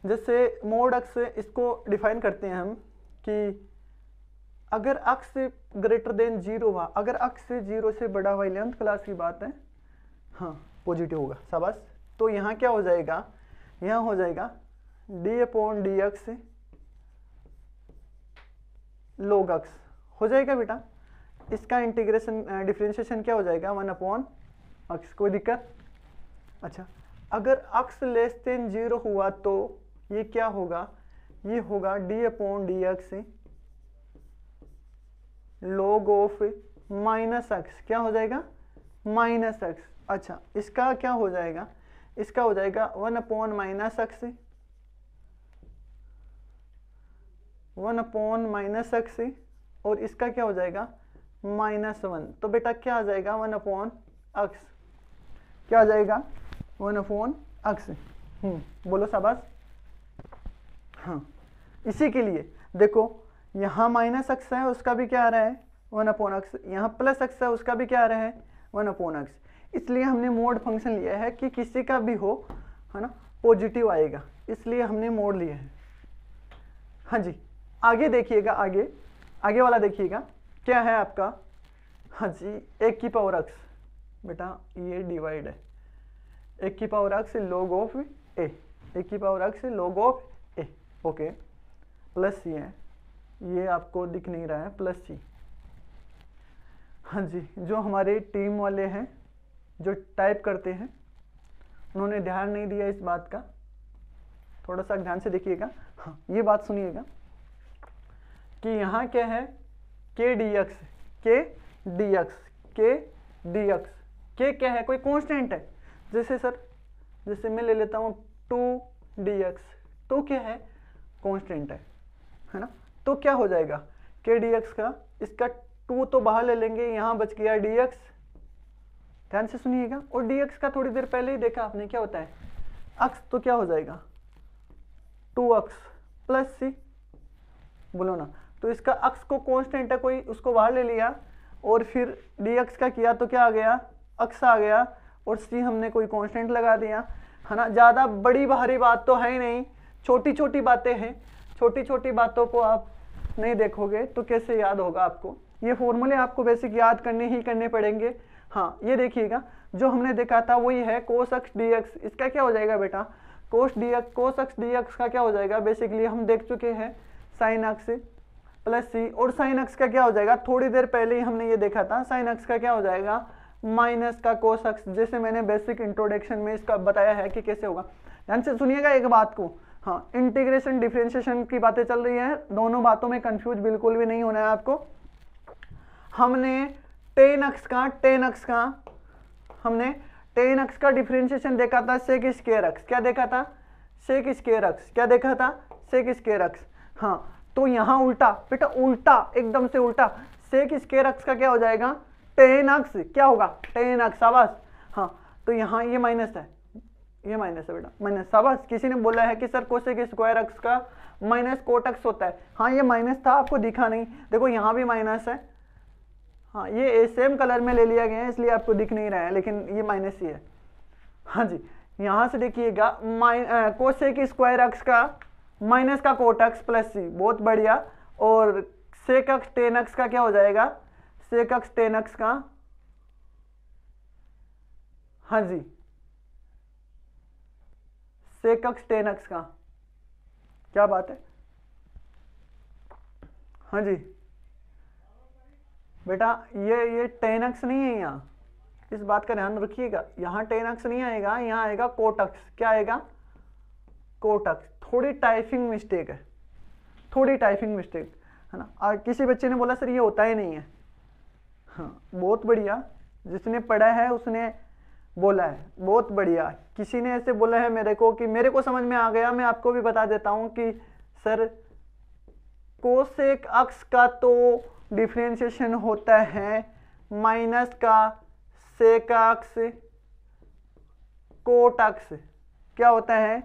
जैसे मोड एक्स, इसको डिफाइन करते हैं हम कि अगर एक्स ग्रेटर देन 0 हुआ, अगर एक्स से 0 से बड़ा हुआ, 11th क्लास की बात है, हाँ पॉजिटिव होगा, शाबाश। तो यहाँ क्या हो जाएगा? यहाँ हो जाएगा D upon D x log x हो जाएगा बेटा। इसका इंटीग्रेशन डिफरेंशिएशन क्या हो जाएगा? 1 अपॉन x। कोई दिक्कत? अच्छा, अगर x लेस देन 0 हुआ तो ये क्या होगा? ये होगा D upon D x log of minus x. क्या हो जाएगा? Minus x. अच्छा, इसका क्या हो जाएगा? इसका हो जाएगा 1 upon minus x, 1 upon minus x, और इसका क्या हो जाएगा? -1। तो बेटा क्या आ जाएगा? 1 अपॉन एक्स। क्या आ जाएगा? 1 अपॉन एक्स। बोलो शाबाश। हाँ इसी के लिए देखो, यहाँ माइनस एक्स है, उसका भी क्या आ रहा है? 1/x, यहाँ प्लस x है उसका भी क्या आ रहा है 1/x। इसलिए हमने मोड फंक्शन लिया है कि किसी का भी हो, है ना, पॉजिटिव आएगा, इसलिए हमने मोड लिया है। हाँ जी, आगे देखिएगा, आगे वाला देखिएगा क्या है आपका। हाँ जी, 1 की पावर x, बेटा ये डिवाइड है, 1 की power x log of a, 1 की power x log of a, okay, plus C है, ये आपको दिख नहीं रहा है, प्लस सी। हाँ जी, जो हमारे टीम वाले हैं जो टाइप करते हैं उन्होंने ध्यान नहीं दिया इस बात का, थोड़ा सा ध्यान से देखिएगा। हाँ, ये बात सुनिएगा कि यहाँ क्या है के डी एक्स, के क्या है, कोई कांस्टेंट है। जैसे सर, जैसे मैं ले लेता हूँ 2dx, तो क्या है कांस्टेंट है ना, तो क्या हो जाएगा के डी एक्स का, इसका 2 तो बाहर ले लेंगे, यहाँ बच गया dx, ध्यान से सुनिएगा। और dx का थोड़ी देर पहले ही देखा आपने क्या होता है x, तो क्या हो जाएगा 2x प्लस सी, बोलो ना। तो इसका x को कांस्टेंट है कोई, उसको बाहर ले लिया और फिर dx का किया तो क्या आ गया x आ गया, और c हमने कोई कांस्टेंट लगा दिया, है ना। ज़्यादा बड़ी भारी बात तो है ही नहीं, छोटी छोटी बातें हैं, छोटी छोटी बातों को आप नहीं देखोगे तो कैसे याद होगा आपको। ये फॉर्मूले आपको बेसिक याद करने ही करने पड़ेंगे। हाँ, ये देखिएगा जो हमने देखा था वही है cos x dx, इसका क्या हो जाएगा बेटा cos x dx का क्या हो जाएगा, बेसिकली हम देख चुके हैं sin x प्लस सी, और sin x का क्या हो जाएगा, थोड़ी देर पहले ही हमने ये देखा था, sin x का क्या हो जाएगा माइनस का cos x, जैसे मैंने बेसिक इंट्रोडक्शन में इसका बताया है कि कैसे होगा। ध्यान से सुनिएगा एक बात को, हाँ, इंटीग्रेशन डिफरेंशिएशन की बातें चल रही है, दोनों बातों में कंफ्यूज बिल्कुल भी नहीं होना है आपको। हमने tan x का डिफरेंशिएशन देखा था sec स्क्वायर x, क्या देखा था sec स्क्वायर x, क्या देखा था sec स्क्वायर x। हाँ, तो यहाँ उल्टा बेटा, उल्टा एकदम से उल्टा, sec स्क्वायर x का क्या हो जाएगा tan x, क्या होगा tan x, शाबाश। हाँ, तो यहाँ ये माइनस है, ये माइनस है बेटा, माइनस, शाबाश। किसी ने बोला है कि सर कोसेक स्क्वायर x का माइनस कोट x होता है, हाँ ये माइनस था, आपको दिखा नहीं, देखो यहाँ भी माइनस है। हाँ, ये सेम कलर में ले लिया गया है इसलिए आपको दिख नहीं रहा है, लेकिन ये माइनस ही है। हाँ जी, यहाँ से देखिएगा कोसेक स्क्वायर x का माइनस का कोट x प्लस सी, बहुत बढ़िया। और सेक x टेन x का क्या हो जाएगा सेक x टेन x का, हाँ जी, सेक x टेन x का, क्या बात है। हाँ जी बेटा, ये टेन एक्स नहीं है, यहाँ इस बात का ध्यान रखिएगा, यहाँ टेन एक्स नहीं आएगा, यहाँ आएगा कोट एक्स, क्या आएगा कोट एक्स। थोड़ी टाइपिंग मिस्टेक है, थोड़ी टाइपिंग मिस्टेक है ना। किसी बच्चे ने बोला सर ये होता ही नहीं है, हाँ बहुत बढ़िया, जिसने पढ़ा है उसने बोला है, बहुत बढ़िया। किसी ने ऐसे बोला है मेरे को कि मेरे को समझ में आ गया, मैं आपको भी बता देता हूँ कि सर कोसेक एक्स का तो डिफरेंशिएशन होता है माइनस का सेक एक्स कोट एक्स, क्या होता है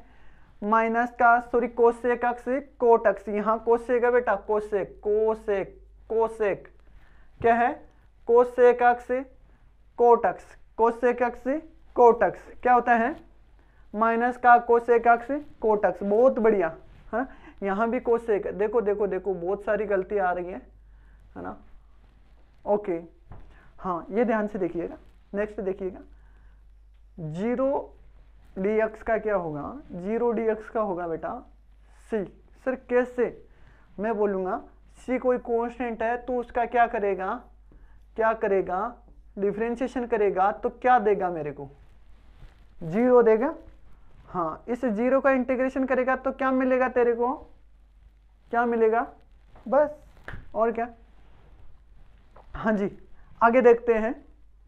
माइनस का, sorry cosec x cot x, यहाँ कोसेक है बेटा, कोसेक कोसेक कोसेक क्या है cosec x cot x, cosec x cot x क्या होता है माइनस का कोसेक एक्स कोट एक्स, बहुत बढ़िया। हाँ, यहाँ भी कोसेक, देखो देखो देखो बहुत सारी गलती आ रही है ना। ओके, हाँ ये ध्यान से देखिएगा। नेक्स्ट देखिएगा, जीरो डी एक्स का क्या होगा, जीरो डी एक्स का होगा बेटा सी। सर कैसे, मैं बोलूँगा सी कोई कांस्टेंट है तो उसका क्या करेगा, क्या करेगा डिफरेंशिएशन करेगा तो क्या देगा मेरे को, जीरो देगा। हाँ, इस जीरो का इंटीग्रेशन करेगा तो क्या मिलेगा तेरे को, क्या मिलेगा, बस और क्या। हाँ जी, आगे देखते हैं,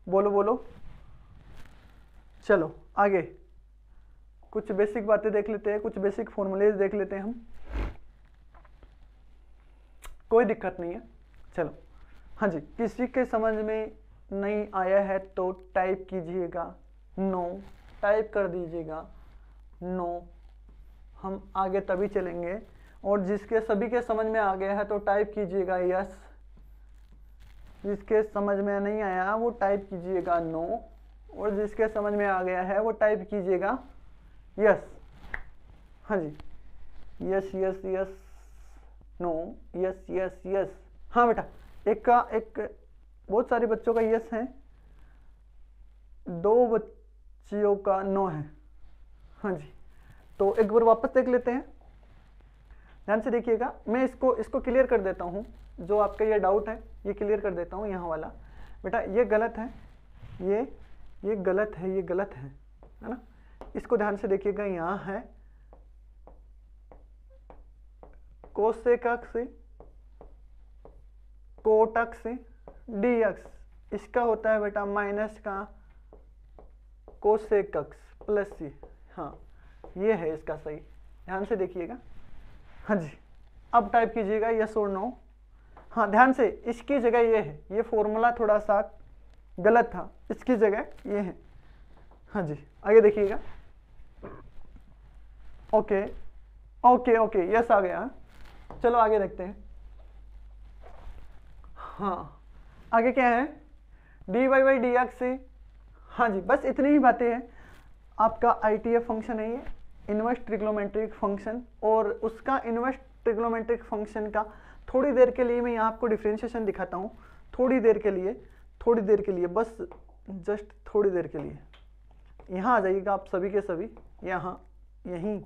बोलो बोलो, चलो आगे कुछ बेसिक बातें देख लेते हैं, कुछ बेसिक फॉर्मूलेज देख लेते हैं हम, कोई दिक्कत नहीं है। चलो हाँ जी, किसी के समझ में नहीं आया है तो टाइप कीजिएगा नो, टाइप कर दीजिएगा नो, हम आगे तभी चलेंगे। और जिसके सभी के समझ में आ गया है तो टाइप कीजिएगा यस, जिसके समझ में नहीं आया वो टाइप कीजिएगा नो, और जिसके समझ में आ गया है वो टाइप कीजिएगा यस। हाँ जी, yes yes yes, no, yes yes yes. हाँ बेटा, एक बहुत सारे बच्चों का यस है, 2 बच्चियों का नो है। हाँ जी, तो एक बार वापस देख लेते हैं, ध्यान से देखिएगा। मैं इसको क्लियर कर देता हूँ, जो आपका ये डाउट है ये क्लियर कर देता हूँ। यहाँ वाला बेटा ये गलत है, ये गलत है, ये गलत है ना। इसको ध्यान से देखिएगा, यहाँ है कोसेक अक्स कोट अक्स डी अक्स, इसका होता है बेटा माइनस का कोसेक अक्स प्लस सी। हाँ ये है इसका सही, ध्यान से देखिएगा। हाँ जी, अब टाइप कीजिएगा यस और नो। हाँ ध्यान से, इसकी जगह ये है, ये फॉर्मूला थोड़ा सा गलत था, इसकी जगह ये है। हाँ जी, आगे देखिएगा। ओके ओके ओके, यस आ गया। चलो आगे देखते हैं। हाँ आगे क्या है, D Y by D X से। हाँ जी, बस इतनी ही बातें हैं। आपका ITF फंक्शन है ये, इनवर्स ट्रिग्नोमेट्रिक फंक्शन, और उसका इनवर्स ट्रिग्नोमेट्रिक फंक्शन का थोड़ी देर के लिए मैं यहाँ आपको डिफरेंशिएशन दिखाता हूँ। थोड़ी देर के लिए, बस जस्ट थोड़ी देर के लिए। यहाँ आ जाइएगा आप सभी के सभी, यहाँ यहीं,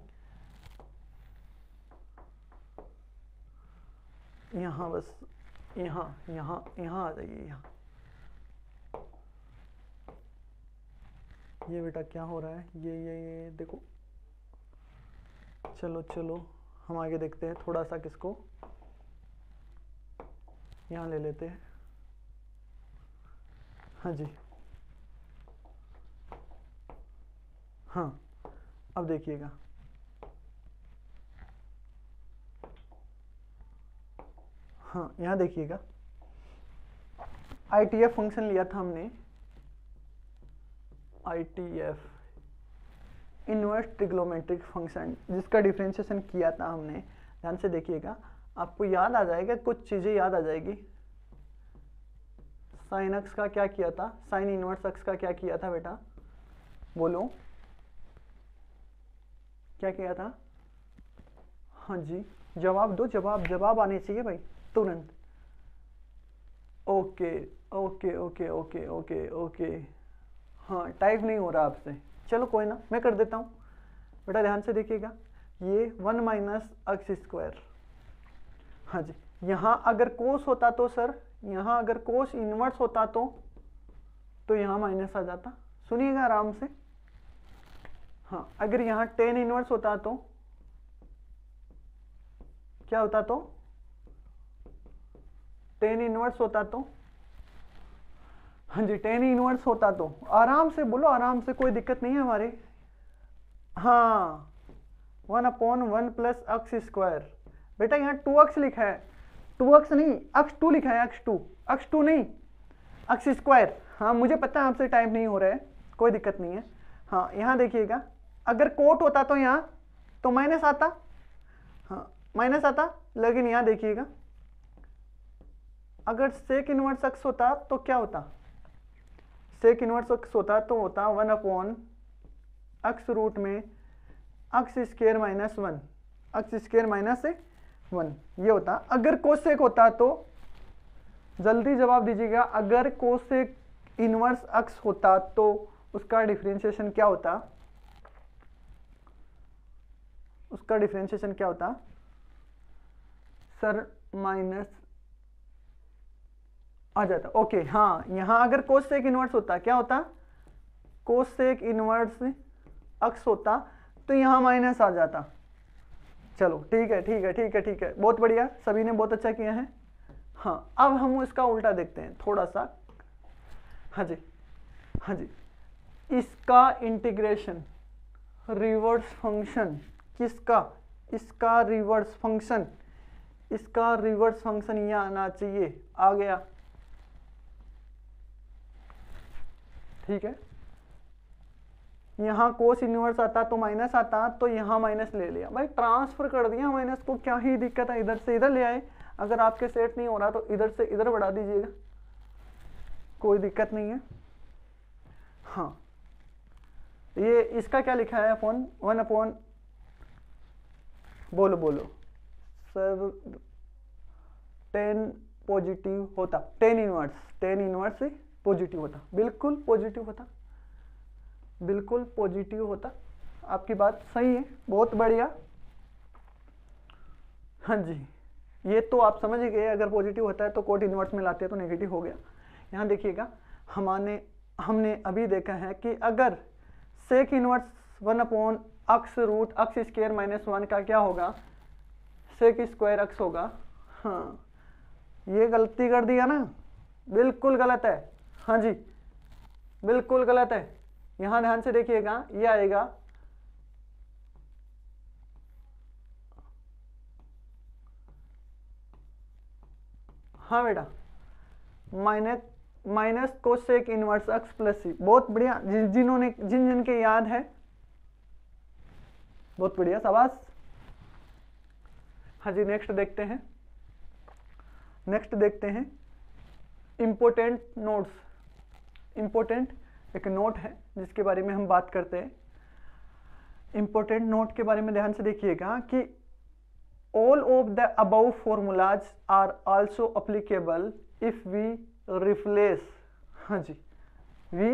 यहाँ बस यहाँ आ जाइए। यहाँ ये बेटा क्या हो रहा है, ये देखो। चलो हम आगे देखते हैं, थोड़ा सा किसको यहाँ ले लेते हैं। हाँ जी, हाँ अब देखिएगा, हाँ यहाँ देखिएगा, ITF फंक्शन लिया था हमने, ITF इनवर्स ट्रिग्नोमेट्रिक फंक्शन, जिसका डिफरेंशिएशन किया था हमने। ध्यान से देखिएगा, आपको याद आ जाएगा, कुछ चीजें याद आ जाएगी। साइन अक्स का क्या किया था, साइन इनवर्स अक्स का क्या किया था बेटा, बोलो क्या किया था। हाँ जी, जवाब दो, जवाब आने चाहिए भाई तुरंत। Okay okay okay okay okay okay, हाँ टाइप नहीं हो रहा आपसे, चलो कोई ना, मैं कर देता हूँ बेटा। ध्यान से देखिएगा, ये 1 माइनस अक्स स्क्वायर। हाँ जी, यहाँ अगर कोस होता तो सर, यहाँ अगर कोस इनवर्स होता तो यहाँ माइनस आ जाता। सुनिएगा आराम से। हाँ अगर यहाँ टेन इनवर्स होता तो क्या होता, तो टेन इनवर्स होता तो, हाँ जी टेन इनवर्स होता तो, आराम से बोलो, आराम से, कोई दिक्कत नहीं है हमारे। हाँ 1/1 प्लस अक्स स्क्वायर। बेटा यहाँ 2x लिखा है, 2x नहीं x2 लिखा है, x2 नहीं अक्स स्क्वायर। हाँ मुझे पता है आपसे टाइप नहीं हो रहा है, कोई दिक्कत नहीं है। हाँ यहाँ देखिएगा, अगर कोट होता तो यहाँ तो माइनस आता, हाँ माइनस आता, लेकिन यहाँ देखिएगा अगर सेक इनवर्स अक्स होता तो क्या होता, सेक इनवर्स अक्स होता तो होता 1/, अक्स रूट में अक्स स्क्वायर माइनस 1, अक्स स्क्वायर माइनस 1, ये होता। अगर कोसेक होता तो, जल्दी जवाब दीजिएगा, अगर कोसेक इनवर्स अक्स होता तो उसका डिफरेंशिएशन क्या होता, उसका डिफरेंशिएशन क्या होता सर, माइनस आ जाता। ओके हाँ, यहाँ अगर कोसेक इनवर्स होता क्या होता, कोसेक इनवर्स अक्स होता तो यहाँ माइनस आ जाता। चलो ठीक है ठीक है ठीक है ठीक है, बहुत बढ़िया, सभी ने बहुत अच्छा किया है। हाँ अब हम इसका उल्टा देखते हैं थोड़ा सा। हाँ जी हाँ जी, इसका इंटीग्रेशन रिवर्स फंक्शन किसका, इसका रिवर्स फंक्शन, इसका रिवर्स फंक्शन यहाँ आना चाहिए, आ गया। ठीक है, यहाँ कोस इनवर्स आता तो माइनस आता, तो यहाँ माइनस ले लिया भाई, ट्रांसफर कर दिया माइनस को, क्या ही दिक्कत है, इधर से इधर ले आए। अगर आपके सेट नहीं हो रहा तो इधर से इधर बढ़ा दीजिएगा, कोई दिक्कत नहीं है। हाँ, ये इसका क्या लिखा है अपॉन 1 अपॉन, बोलो बोलो सर, 10 पॉजिटिव होता, 10 इनवर्स से पॉजिटिव होता, बिल्कुल पॉजिटिव होता, बिल्कुल पॉजिटिव होता। आपकी बात सही है, बहुत बढ़िया। हाँ जी, ये तो आप समझ ही गए, अगर पॉजिटिव होता है तो कोट इनवर्स में लाते हैं तो नेगेटिव हो गया। यहाँ देखिएगा, हमने अभी देखा है कि अगर सेक इनवर्स 1 अपॉन अक्स रूट अक्स स्क्वायर माइनस 1 का क्या होगा, सेक स्क्वायर अक्स होगा। हाँ, ये गलती कर दिया ना, बिल्कुल गलत है। हाँ जी, बिल्कुल गलत है। यहाँ ध्यान से देखिएगा, ये आएगा हाँ बेटा, minus cosec inverse X plus C. बहुत बढ़िया, जिनके याद है, बहुत बढ़िया, शाबाश। हाँ जी, नेक्स्ट देखते हैं, इम्पोर्टेंट नोट्स। इम्पोर्टेंट एक नोट है जिसके बारे में हम बात करते हैं। इम्पोर्टेंट नोट के बारे में ध्यान से देखिएगा कि all of the above formulas are also applicable if we replace, हाँ जी, we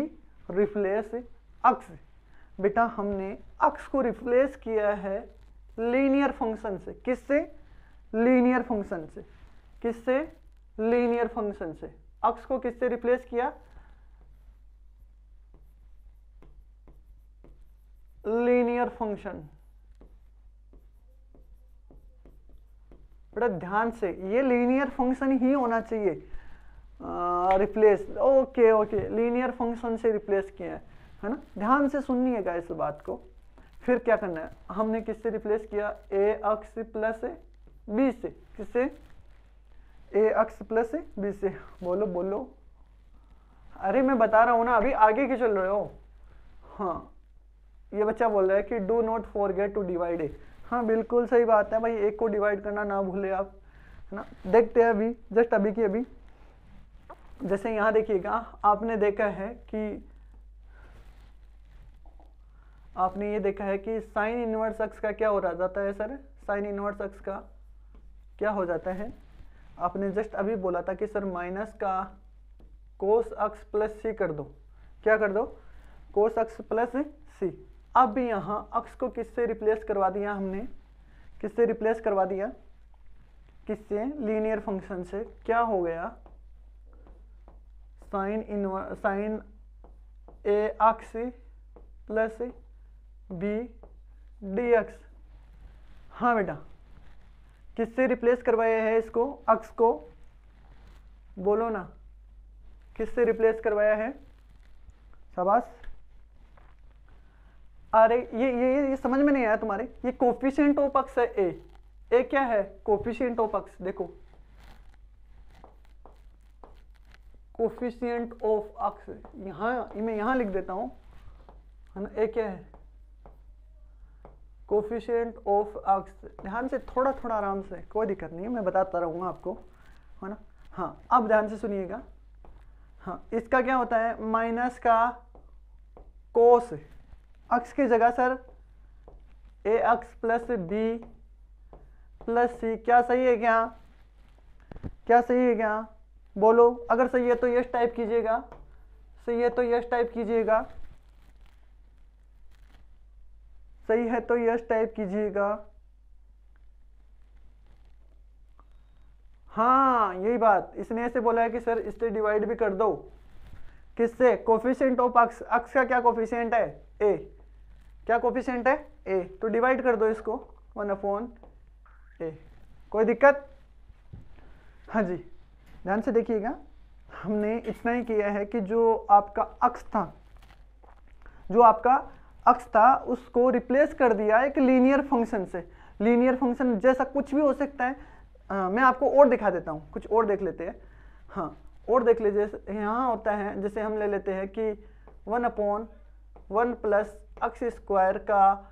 replace अक्स। बेटा हमने अक्स को रिप्लेस किया है लीनियर फंक्शन से। किससे? लीनियर फंक्शन से। किससे? लीनियर फंक्शन से। अक्स को किससे रिप्लेस किया? Linear function. बेटा ध्यान से, ये लीनियर फंक्शन ही होना चाहिए। रिप्लेस, ओके, लीनियर फंक्शन से रिप्लेस किया है ना। ध्यान से सुनिएगा इस बात को। फिर क्या करना है, हमने किससे रिप्लेस किया? ए अक्स प्लस बी से। किससे? ए अक्स प्लस बी से। बोलो बोलो, अरे मैं बता रहा हूं ना, अभी आगे क्यों चल रहे हो? हाँ, ये बच्चा बोल रहा है कि do not forget to divide A. हाँ बिल्कुल सही बात है भाई, एक को डिवाइड करना ना भूले आप, है ना। देखते हैं अभी, जस्ट अभी की अभी, जैसे यहाँ देखिएगा, आपने देखा है कि आपने ये देखा है कि साइन इनवर्स एक्स का क्या हो रहा जाता है सर? साइन इनवर्स एक्स का क्या हो जाता है? आपने जस्ट अभी बोला था कि सर माइनस का कोस एक्स प्लस सी कर दो। क्या कर दो? कोस एक्स प्लस सी। अब यहाँ अक्स को किससे रिप्लेस करवा दिया हमने? किससे रिप्लेस करवा दिया? किससे? लीनियर फंक्शन से। क्या हो गया? Sine A X plus B D X. हाँ बेटा, किससे रिप्लेस करवाया है इसको? अक्स को, बोलो ना, किससे रिप्लेस करवाया है? शाबाश। अरे ये समझ में नहीं आया तुम्हारे? ये कोफिशिएंट ऑफ अक्स है ए। ए क्या है? कोफिशिएंट ऑफ अक्स। देखो, कोफिशिएंट ऑफ अक्स, यहाँ मैं यहाँ लिख देता हूँ, है ना। ए क्या है? कोफिशिएंट ऑफ अक्स। ध्यान से, थोड़ा थोड़ा आराम से, कोई दिक्कत नहीं है, मैं बताता रहूँगा आपको, है ना। हाँ, अब ध्यान से सुनिएगा। हाँ, इसका क्या होता है? माइनस का कोस अक्स की जगह सर ए अक्स प्लस बी प्लस सी। क्या सही है? क्या क्या सही है? क्या बोलो, अगर सही है तो यस टाइप कीजिएगा, सही है तो यस टाइप कीजिएगा, सही है तो यस टाइप कीजिएगा। हाँ यही बात, इसने ऐसे बोला है कि सर इससे डिवाइड भी कर दो। किससे? कोफिशिएंट ऑफ अक्स। अक्स का क्या कोफिशिएंट है? ए। क्या कोफिशिएंट है? ए। तो डिवाइड कर दो इसको 1 अपॉन ए। कोई दिक्कत? हाँ जी, ध्यान से देखिएगा, हमने इतना ही किया है कि जो आपका अक्स था, उसको रिप्लेस कर दिया एक लीनियर फंक्शन से। लीनियर फंक्शन जैसा कुछ भी हो सकता है। मैं आपको और दिखा देता हूँ, कुछ और देख लेते हैं। हाँ, और देख लीजिए, यहाँ होता है, जैसे हम ले लेते हैं कि 1 अपॉन 1 प्लस अक्स स्क्वायर का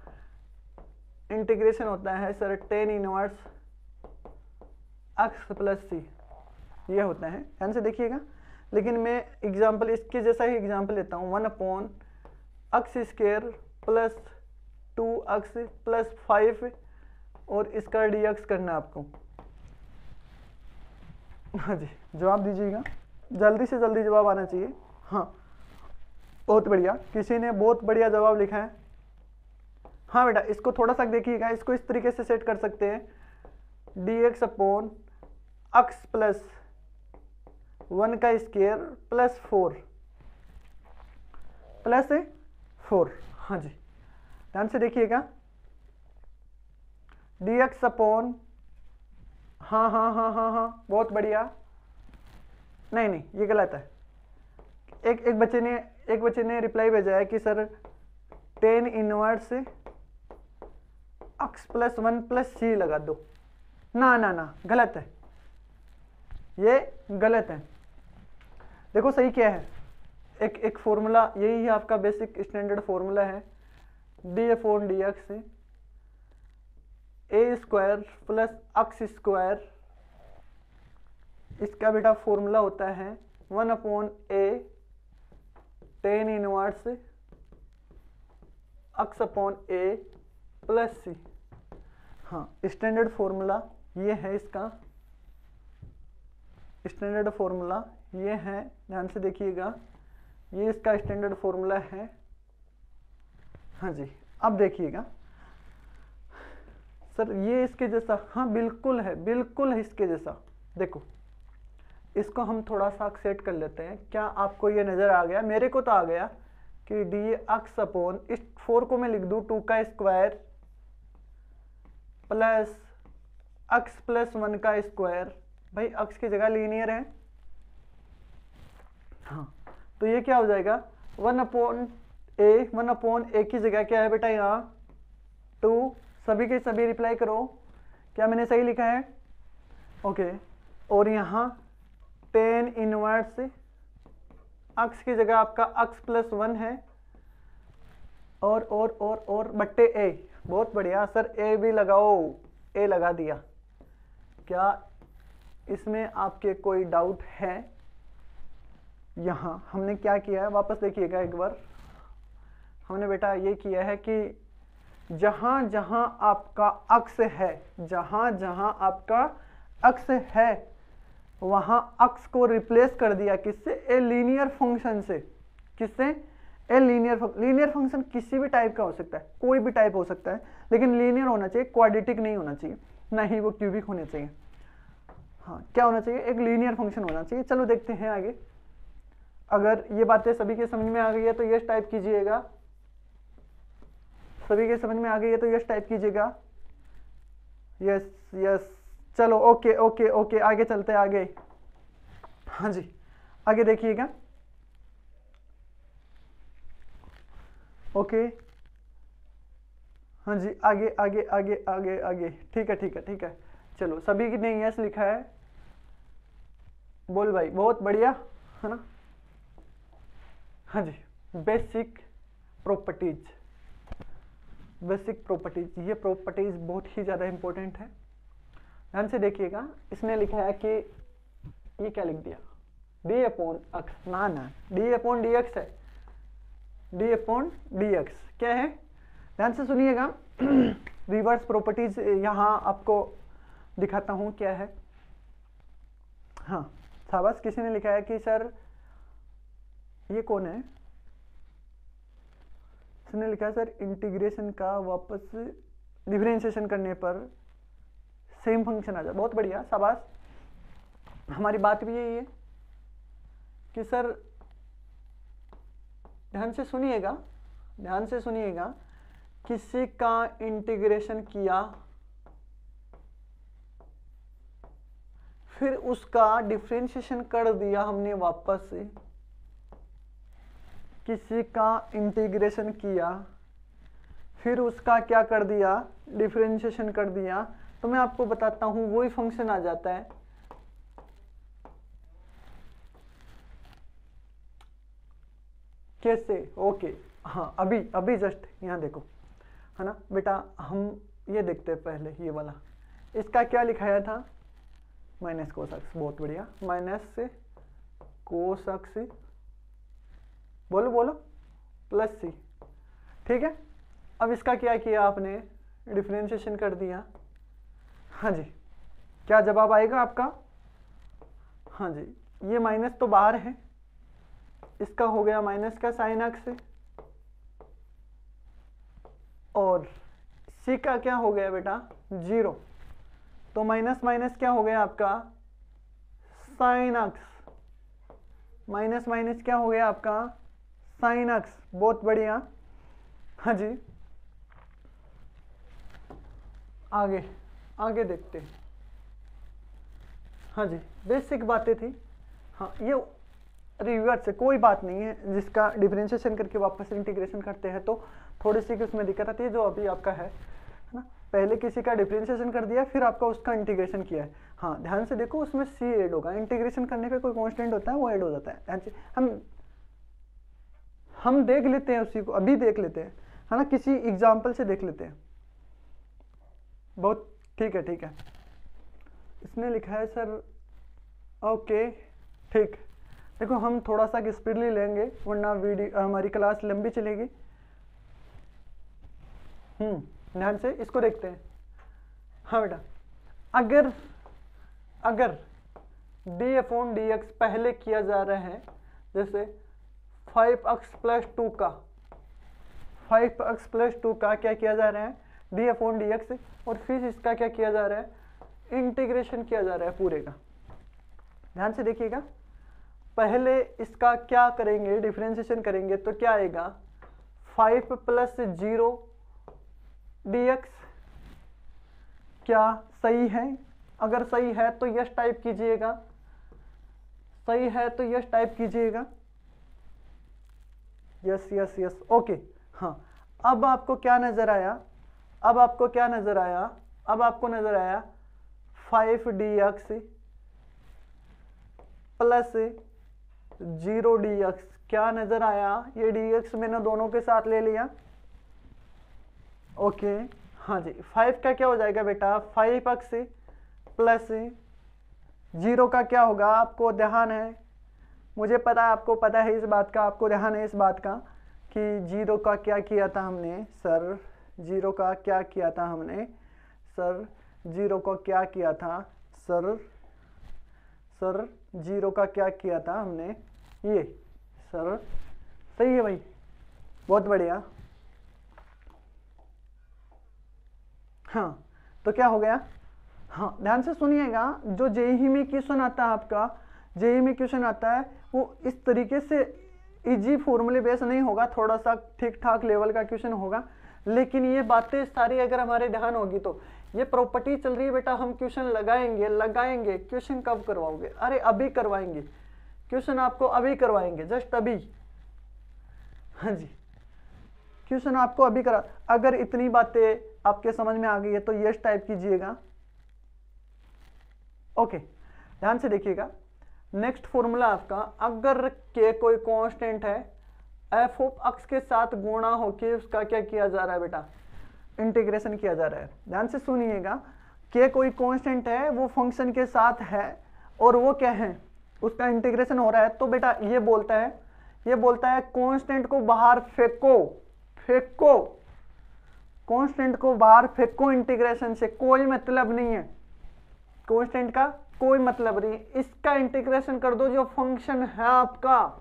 इंटीग्रेशन होता है सर टेन इनवर्स अक्स प्लस सी। ये होता है, ध्यान से देखिएगा। लेकिन मैं एग्जाम्पल इसके जैसा ही एग्जाम्पल लेता हूँ, 1/x² प्लस 2x प्लस 5 और इसका dx करना है आपको। हाँ जी, जवाब दीजिएगा, जल्दी से जल्दी जवाब आना चाहिए। हाँ बहुत बढ़िया, किसी ने बहुत बढ़िया जवाब लिखा है। हाँ बेटा, इसको थोड़ा सा देखिएगा, इसको इस तरीके से सेट कर सकते हैं, dx अपॉन x प्लस 1 का स्क्वायर प्लस 4 प्लस 4। हाँ जी, ध्यान से देखिएगा, dx अपॉन, हाँ हाँ हाँ हाँ हाँ बहुत बढ़िया। नहीं नहीं, ये गलत है। एक बच्चे ने रिप्लाई भेजा है कि sir tan inverse x plus 1 plus c लगा दो। ना ना ना, गलत है, ये गलत है। देखो सही क्या है, एक फॉर्मूला, यही है आपका बेसिक स्टैंडर्ड फॉर्मूला है, डी अपॉन डी एक्स ए स्क्वायर प्लस एक्स स्क्वायर, इसका बेटा फॉर्मूला होता है 1/a tan inverse x upon a plus c। हाँ, स्टैंडर्ड फॉर्मूला ये है, इसका स्टैंडर्ड फॉर्मूला ये है, ध्यान से देखिएगा, ये इसका स्टैंडर्ड फॉर्मूला है। हाँ जी, अब देखिएगा सर ये इसके जैसा, हाँ बिल्कुल है, बिल्कुल है इसके जैसा। देखो इसको हम थोड़ा सा सेट कर लेते हैं, क्या आपको ये नजर आ गया? मेरे को तो आ गया कि dx अपॉन, इस 4 को मैं लिख दूं 2 का स्क्वायर प्लस x प्लस 1 का स्क्वायर, भाई x की जगह लीनियर है। हाँ, तो ये क्या हो जाएगा, 1/a की जगह क्या है बेटा यहाँ 2। सभी के सभी रिप्लाई करो, क्या मैंने सही लिखा है? ओके, और यहाँ tan इनवर्स x की जगह आपका x प्लस 1 है, और बट्टे a। बहुत बढ़िया सर, a भी लगाओ, a लगा दिया। क्या इसमें आपके कोई डाउट है? यहाँ हमने क्या किया है, वापस देखिएगा एक बार, हमने बेटा ये किया है कि जहां जहां आपका अक्स है, जहां जहां आपका अक्स है वहां अक्स को रिप्लेस कर दिया किससे? ए लीनियर फंक्शन से। किससे? ए लीनियर फंक्शन किसी भी टाइप का हो सकता है, कोई भी टाइप हो सकता है, लेकिन लीनियर होना चाहिए, क्वाड्रेटिक नहीं होना चाहिए, ना ही वो क्यूबिक होने चाहिए। हाँ, क्या होना चाहिए? एक लीनियर फंक्शन होना चाहिए। चलो देखते हैं आगे। अगर ये बातें सभी के समझ में आ गई है तो यस टाइप कीजिएगा, सभी के समझ में आ गई है तो यस टाइप कीजिएगा। यस यस, चलो ओके ओके ओके, आगे चलते हैं आगे। हाँ जी, आगे देखिएगा। ओके, हाँ जी, आगे आगे आगे आगे आगे, ठीक है ठीक है ठीक है। चलो सभी ने यस लिखा है, बोल भाई, बहुत बढ़िया है ना। हाँ जी, बेसिक प्रॉपर्टीज, बेसिक प्रॉपर्टीज, ये प्रॉपर्टीज बहुत ही ज़्यादा इंपॉर्टेंट है, ध्यान से देखिएगा। इसने लिखा है कि ये क्या लिख दिया, डी अपॉन एक्स, ना ना, डी अपॉन डी एक्स है, डी अपॉन डी एक्स क्या है? ध्यान से सुनिएगा, रिवर्स प्रॉपर्टीज यहाँ आपको दिखाता हूँ क्या है। हाँ शाबाश, किसी ने लिखा है कि सर ये कौन है? इसने लिखा है सर इंटीग्रेशन का वापस डिफरेंशिएशन करने पर सेम फंक्शन आ जाए। बहुत बढ़िया, शाबाश। हमारी बात भी यही है कि सर ध्यान से सुनिएगा, ध्यान से सुनिएगा, किसी का इंटीग्रेशन किया फिर उसका डिफरेंशिएशन कर दिया हमने वापस से, किसी का इंटीग्रेशन किया फिर उसका क्या कर दिया, डिफरेंशिएशन कर दिया, तो मैं आपको बताता हूं वही फंक्शन आ जाता है। कैसे? ओके, हाँ अभी जस्ट यहाँ देखो, है ना बेटा, हम ये देखते हैं पहले ये वाला, इसका क्या लिखाया था? माइनस कोस एक्स, बहुत बढ़िया, माइनस कोस अक्स सी, बोलो बोलो, प्लस सी। ठीक है, अब इसका क्या किया आपने, डिफरेंशिएशन कर दिया। हाँ जी, क्या जवाब आएगा आपका? हाँ जी, ये माइनस तो बाहर है, इसका हो गया माइनस का साइन अक्स, और सी का क्या हो गया बेटा, 0। तो माइनस माइनस क्या हो गया आपका, साइन अक्स, माइनस माइनस क्या हो गया आपका, साइन अक्स। बहुत बढ़िया। हाँ जी, आगे आगे देखते हैं। हाँ जी, बेसिक बातें थी। हाँ, ये रिवर्स है, कोई बात नहीं है, जिसका डिफरेंशिएशन करके वापस इंटीग्रेशन करते हैं तो थोड़ी सी उसमें दिक्कत आती है, जो अभी आपका है ना। पहले किसी का डिफरेंशिएशन कर दिया, फिर आपका उसका इंटीग्रेशन किया है। हाँ, ध्यान से देखो, उसमें सी ऐड होगा, इंटीग्रेशन करने पे कोई कांस्टेंट होता है वो ऐड हो जाता है। ध्यान से हम देख लेते हैं, उसी को अभी देख लेते हैं, है ना, किसी एग्जाम्पल से देख लेते हैं। बहुत ठीक है, ठीक है। इसने लिखा है सर, ओके ठीक। देखो, हम थोड़ा सा स्पीडली लेंगे वरना वीडियो हमारी क्लास लंबी चलेगी। ध्यान से इसको देखते हैं। हाँ बेटा, अगर डी अपॉन डी एक्स पहले किया जा रहा है, जैसे 5x प्लस 2 का 5x प्लस 2 का क्या किया जा रहा है, डी अपॉन डी एक्स, और फिर इसका क्या किया जा रहा है, इंटीग्रेशन किया जा रहा है पूरे का। ध्यान से देखिएगा, पहले इसका क्या करेंगे, डिफरेंशिएशन करेंगे तो क्या आएगा, 5 प्लस 0 dx। क्या सही है? अगर सही है तो यस टाइप कीजिएगा, सही है तो यस टाइप कीजिएगा, यस यस यस, ओके। हाँ, अब आपको क्या नजर आया, अब आपको क्या नजर आया, अब आपको नजर आया 5 dx प्लस 0 dx। क्या नजर आया, ये dx मैंने दोनों के साथ ले लिया, ओके। हाँ जी, 5 का क्या हो जाएगा बेटा, 5x प्लस 0 का क्या होगा, आपको ध्यान है, मुझे पता है आपको पता है इस बात का, आपको ध्यान है इस बात का कि 0 का क्या किया था हमने सर, 0 का क्या किया था हमने सर, 0 को क्या किया था सर, सर 0 का क्या किया था हमने, ये सर, सही है भाई, बहुत बढ़िया। हाँ, तो क्या हो गया, हाँ ध्यान से सुनिएगा, जो जेईई में क्वेश्चन आता है आपका, जेईई में क्वेश्चन आता है वो इस तरीके से इजी फॉर्मूले बेस नहीं होगा, थोड़ा सा ठीक ठाक लेवल का क्वेश्चन होगा, लेकिन ये बातें सारी अगर हमारे ध्यान होगी तो, ये प्रॉपर्टी चल रही है बेटा, हम क्वेश्चन लगाएंगे लगाएंगे, क्वेश्चन कब करवाओगे, अरे अभी करवाएंगे, क्वेश्चन आपको अभी करवाएंगे, जस्ट अभी। हाँ जी, क्वेश्चन आपको अभी करा, अगर इतनी बातें आपके समझ में आ गई है तो यस टाइप कीजिएगा, ओके। ध्यान से देखिएगा, नेक्स्ट फॉर्मूला आपका, अगर के कोई कांस्टेंट है, एफ ऑफ एक्स के साथ गुणा होके उसका क्या किया जा रहा है बेटा, इंटीग्रेशन किया जा रहा है। ध्यान से सुनिएगा, के कोई कांस्टेंट है, वो फंक्शन के साथ है और वो क्या है, उसका इंटीग्रेशन हो रहा है, तो बेटा ये बोलता है कांस्टेंट को बाहर फेंको, फेंको कांस्टेंट को बाहर फेंको, इंटीग्रेशन से कोई मतलब नहीं है, कांस्टेंट का कोई मतलब नहीं, इसका इंटीग्रेशन कर दो, जो फंक्शन है आपका,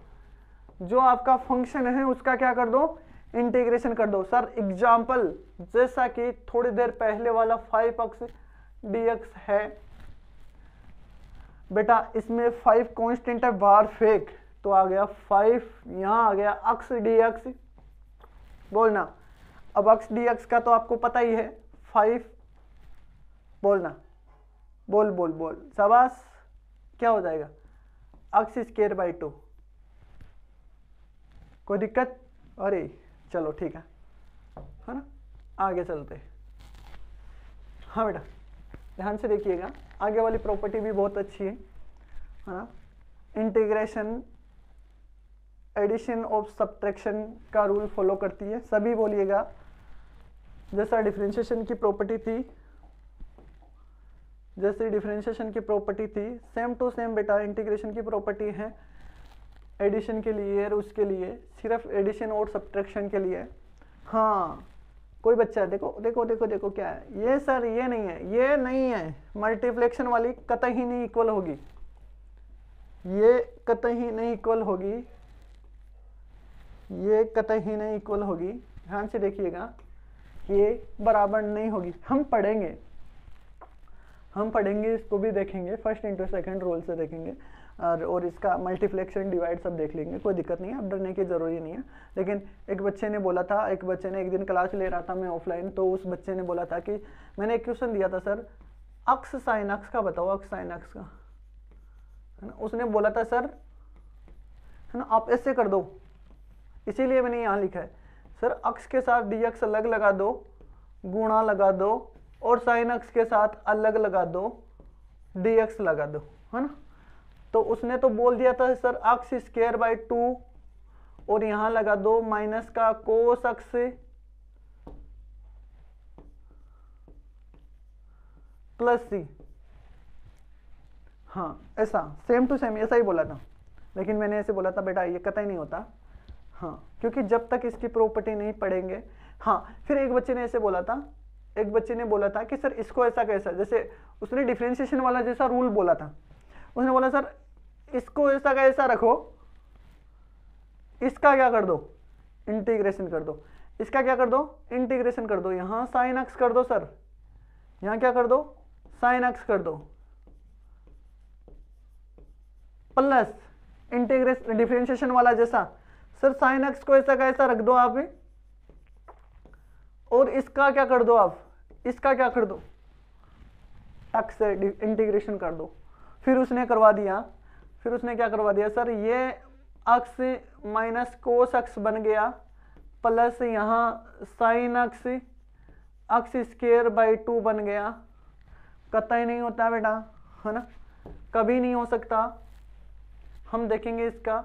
जो आपका फंक्शन है उसका क्या कर दो, इंटीग्रेशन कर दो। सर एग्जांपल, जैसा कि थोड़ी देर पहले वाला 5x dx है बेटा, इसमें 5 कांस्टेंट है, बाहर फेंक, तो आ गया 5, यहां आ गया x dx, बोलना। अब x dx का तो आपको पता ही है, 5, बोलना, बोल बोल बोल, शाबाश, क्या हो जाएगा, x स्क्वायर बाई 2, कोई दिक्कत, अरे चलो ठीक है ना, आगे चलते। हाँ बेटा, ध्यान से देखिएगा, आगे वाली प्रॉपर्टी भी बहुत अच्छी है ना, इंटीग्रेशन एडिशन ऑफ सब्ट्रैक्शन का रूल फॉलो करती है, सभी बोलिएगा, जैसा डिफरेंशिएशन की प्रॉपर्टी थी, जैसे डिफरेंशिएशन की प्रॉपर्टी थी, सेम टू सेम बेटा इंटीग्रेशन की प्रॉपर्टी है। एडिशन के लिए और उसके लिए, सिर्फ एडिशन और सब्ट्रैक्शन के लिए। हाँ कोई बच्चा देखो देखो देखो देखो क्या है ये सर, ये नहीं है, ये नहीं है, मल्टीप्लेक्शन वाली कतई नहीं इक्वल होगी, ये कतई नहीं इक्वल होगी, ये कतई नहीं इक्वल होगी। ध्यान से देखिएगा, ये बराबर नहीं होगी। हम पढ़ेंगे इसको भी देखेंगे, फर्स्ट इंटू सेकंड रूल से देखेंगे और इसका मल्टीप्लेक्शन डिवाइड सब देख लेंगे, कोई दिक्कत नहीं है, अब डरने की ज़रूरी नहीं है। लेकिन एक बच्चे ने बोला था, एक बच्चे ने एक दिन क्लास ले रहा था मैं ऑफलाइन, तो उस बच्चे ने बोला था कि मैंने एक क्वेश्चन दिया था सर अक्स साइन अक्स का बताओ, अक्स साइन अक्स का, है ना। उसने बोला था सर, है ना, आप ऐसे कर दो, इसीलिए मैंने यहाँ लिखा है सर अक्स के साथ डी एक्स अलग लगा दो, गुणा लगा दो, और साइन अक्स के साथ अलग लगा दो, डी एक्स लगा दो, है ना। तो उसने तो बोल दिया था सर अक्स स्क्वायर बाई 2 और यहां लगा दो माइनस का कोस अक्स प्लस सी। हाँ ऐसा सेम टू सेम ऐसा ही बोला था, लेकिन मैंने ऐसे बोला था बेटा ये कतई नहीं होता। हाँ क्योंकि जब तक इसकी प्रॉपर्टी नहीं पढ़ेंगे। हाँ फिर एक बच्चे ने ऐसे बोला था, एक बच्चे ने बोला था कि सर इसको ऐसा कैसा, जैसे उसने डिफरेंशिएशन वाला जैसा रूल बोला था, उसने बोला सर इसको ऐसा का ऐसा रखो, इसका क्या कर दो, इंटीग्रेशन कर दो, इसका क्या कर दो, इंटीग्रेशन कर दो, यहां साइन एक्स कर दो सर, यहां क्या कर दो, साइन एक्स कर दो, प्लस इंटीग्रेशन डिफरेंशिएशन वाला जैसा, सर साइन एक्स को ऐसा का ऐसा रख दो आप, और इसका क्या कर दो आप, इसका क्या कर दो, एक्स से इंटीग्रेशन कर दो। फिर उसने करवा दिया, फिर उसने क्या करवा दिया सर, ये एक्स माइनस कोस एक्स बन गया, प्लस यहाँ sine x x square by 2 बन गया। कतई नहीं होता है बेटा, है ना, कभी नहीं हो सकता। हम देखेंगे इसका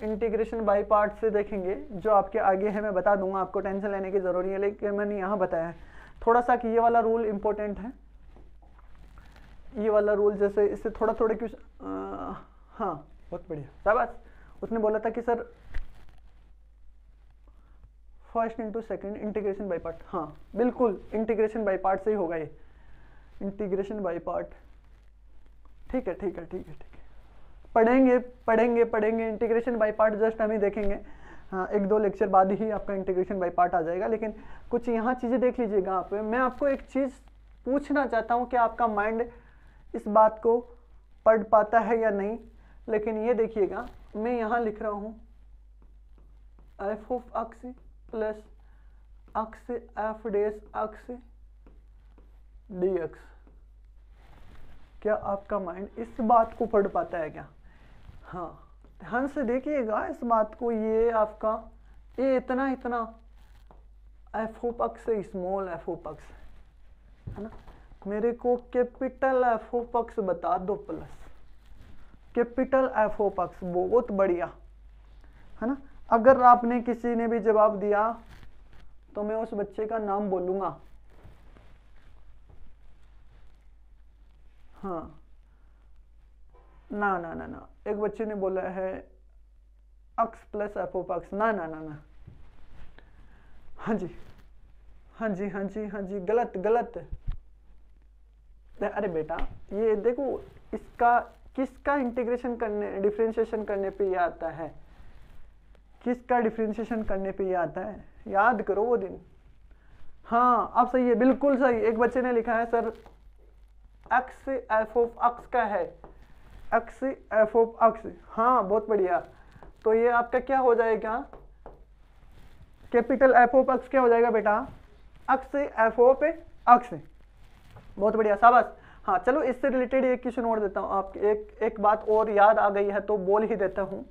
इंटीग्रेशन बाई पार्ट से देखेंगे, जो आपके आगे है मैं बता दूंगा, आपको टेंशन लेने की जरूरत है, लेकिन मैंने यहाँ बताया है थोड़ा सा कि ये वाला रूल इंपॉर्टेंट है, ये वाला रूल जैसे इससे थोड़ा थोड़ा क्यों। हाँ बहुत बढ़िया शाबाश। उसने बोला था कि sir first into second integration by part, हाँ बिल्कुल इंटीग्रेशन बाई पार्ट से ही होगा ये, इंटीग्रेशन बाई पार्ट। ठीक है ठीक है ठीक है ठीक है, पढ़ेंगे पढ़ेंगे पढ़ेंगे इंटीग्रेशन बाई पार्ट, जस्ट हम ही देखेंगे। हाँ एक दो लेक्चर बाद ही आपका इंटीग्रेशन बाई पार्ट आ जाएगा, लेकिन कुछ यहाँ चीज़ें देख लीजिएगा आप। मैं आपको एक चीज़ पूछना चाहता हूँ कि आपका माइंड इस बात को पढ़ पाता है या नहीं, लेकिन ये देखिएगा मैं यहाँ लिख रहा हूँ F of X plus X F dash X D X. क्या आपका माइंड इस बात को पढ़ पाता है क्या? हाँ ध्यान से देखिएगा इस बात को, ये आपका ये इतना इतना F of x small F of x है ना, मेरे को कैपिटल एफ ऑफ एक्स बता दो plus capital F of x, बहुत बढ़िया है ना। अगर आपने किसी ने भी जवाब दिया तो मैं उस बच्चे का नाम बोलूंगा। हाँ ना ना ना ना, एक बच्चे ने बोला है x plus F of x, ना ना ना ना, हाँ जी हाँ जी हाँ जी हाँ जी, गलत गलत। अरे बेटा ये देखो, इसका किसका इंटीग्रेशन करने डिफरेंशिएशन करने पे ये आता है, किसका डिफरेंशिएशन करने पे ये आता है, याद करो वो दिन। हाँ अब सही है, बिल्कुल सही। एक बच्चे ने लिखा है sir x F of x का है, एक्स एफ ऑफ एक्स, हाँ बहुत बढ़िया। तो ये आपका क्या हो जाएगा, कैपिटल एफ ऑफ एक्स क्या हो जाएगा बेटा, एक्स एफ ऑफ एक्स, बहुत बढ़िया शाबाश। हाँ चलो इससे रिलेटेड एक क्वेश्चन और देता हूँ आपके, एक बात और याद आ गई है तो बोल ही देता हूँ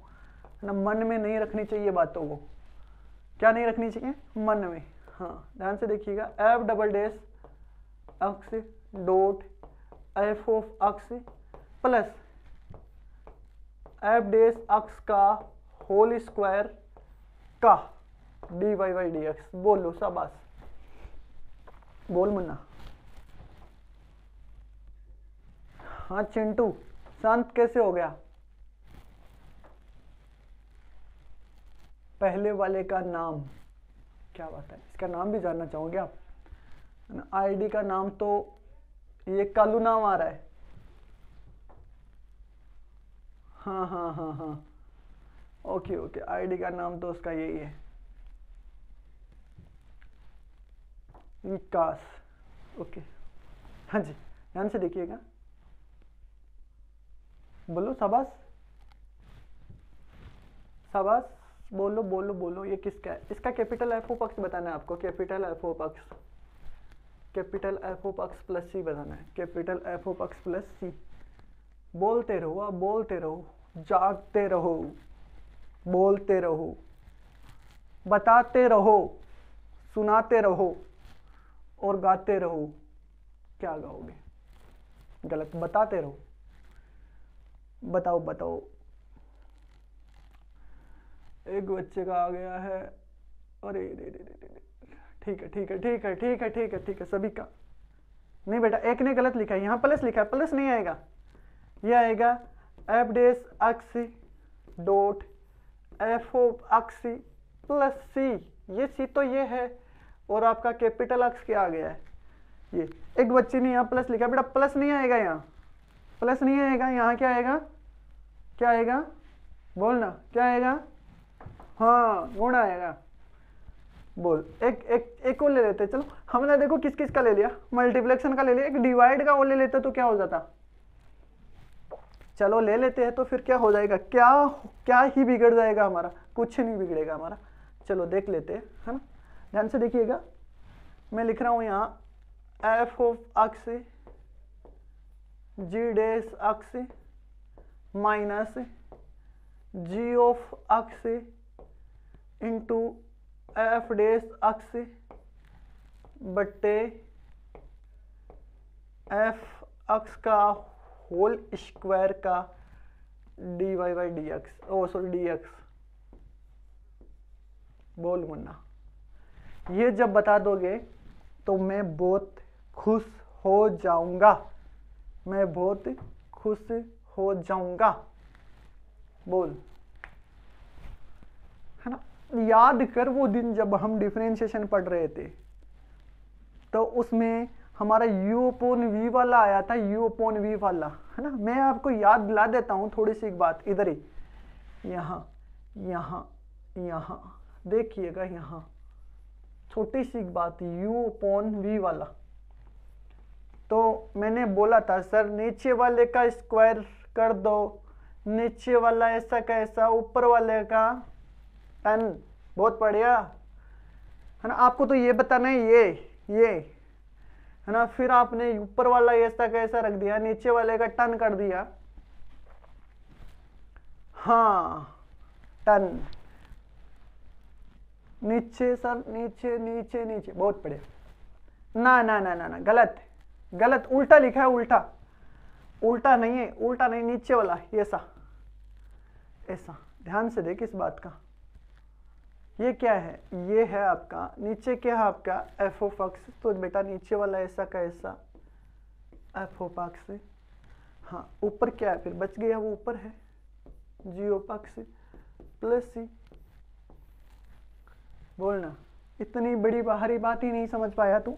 ना, मन में नहीं रखनी चाहिए बातों को, क्या नहीं रखनी चाहिए मन में। हाँ ध्यान से देखिएगा, F double dash X dot F of X plus F dash X का होल स्क्वायर का D Y by D X. बोलो शाबाश, बोल मुन्ना। हाँ चिंटू शांत कैसे हो गया, पहले वाले का नाम, क्या बात है, इसका नाम भी जानना चाहोगे आप? आईडी का नाम तो ये कालू नाम आ रहा है। हाँ हाँ हाँ हाँ, ओके ओके, आईडी का नाम तो उसका यही है, विकास। ओके, हाँ जी, ध्यान से देखिएगा, बोलो शाबाश शाबाश, बोलो बोलो बोलो, ये किसका है? इसका कैपिटल एफ ओ पक्ष बताना है आपको, कैपिटल एफ ओ पक्ष, कैपिटल एफ ओ पक्ष प्लस सी बताना है, कैपिटल एफ ओ पक्ष प्लस सी। बोलते रहो, आप बोलते रहो, जागते रहो, बोलते रहो, बताते रहो, सुनाते रहो और गाते रहो। क्या गाओगे? गलत, बताते रहो, बताओ बताओ। एक बच्चे का आ गया है, अरे रे रे रे रे, ठीक है ठीक है ठीक है ठीक है ठीक है ठीक है, सभी का नहीं बेटा, एक ने गलत लिखा है, यहाँ प्लस लिखा है, प्लस नहीं आएगा, ये आएगा एफ डेस अक्सी डॉट एफ ओ अक्सी प्लस सी। ये सी तो ये है, और आपका कैपिटल अक्स क्या आ गया है ये। एक बच्चे ने यहाँ प्लस लिखा, बेटा प्लस नहीं आएगा, यहाँ प्लस नहीं आएगा, यहाँ क्या आएगा? क्या आएगा? बोलना, क्या आएगा? हाँ, गुण आएगा। बोल, एक एक एक और ले लेते, चलो हमने देखो किस किस का ले लिया, मल्टीप्लेक्शन का ले लिया, एक डिवाइड का और ले लेते तो क्या हो जाता? चलो ले लेते हैं, तो फिर क्या हो जाएगा? क्या क्या ही बिगड़ जाएगा हमारा? कुछ नहीं बिगड़ेगा हमारा। चलो देख लेते हैं, है ना, ध्यान से देखिएगा। मैं लिख रहा हूं यहाँ F of X G dash X minus G of X into F dash X बट्टे एफ अक्स का होल स्क्वायर का D Y by D X, oh sorry D X. बोल मुन्ना, ये जब बता दोगे तो मैं बहुत खुश हो जाऊंगा, मैं बहुत खुश हो जाऊंगा। बोल, है ना। याद कर वो दिन जब हम डिफरेंशिएशन पढ़ रहे थे, तो उसमें हमारा u अपॉन वी वाला आया था, u अपॉन वी वाला, है ना। मैं आपको याद दिला देता हूं थोड़ी सी एक बात, इधर ही, यहाँ यहाँ यहाँ देखिएगा, यहाँ छोटी सी एक बात, u अपॉन वी वाला। तो मैंने बोला था सर नीचे वाले का स्क्वायर कर दो, नीचे वाला ऐसा कैसा, ऊपर वाले का 10। बहुत बढ़िया, है ना। आपको तो ये बताना है, ये है ना। फिर आपने ऊपर वाला ऐसा कैसा रख दिया, नीचे वाले का 10 कर दिया। हाँ 10, नीचे सर, नीचे नीचे नीचे, बहुत बढ़िया। ना ना ना ना ना, गलत गलत, उल्टा लिखा है, उल्टा उल्टा नहीं है, उल्टा नहीं, नीचे वाला ऐसा ऐसा। ध्यान से देख इस बात का, ये क्या है? ये है आपका नीचे, क्या है आपका एफ ऑफ एक्स। तो बेटा नीचे वाला ऐसा का ऐसा एफ ऑफ एक्स। हाँ, ऊपर क्या है फिर बच गया, वो ऊपर है जी ऑफ एक्स प्लस सी। बोलना, इतनी बड़ी बाहरी बात ही नहीं समझ पाया तू।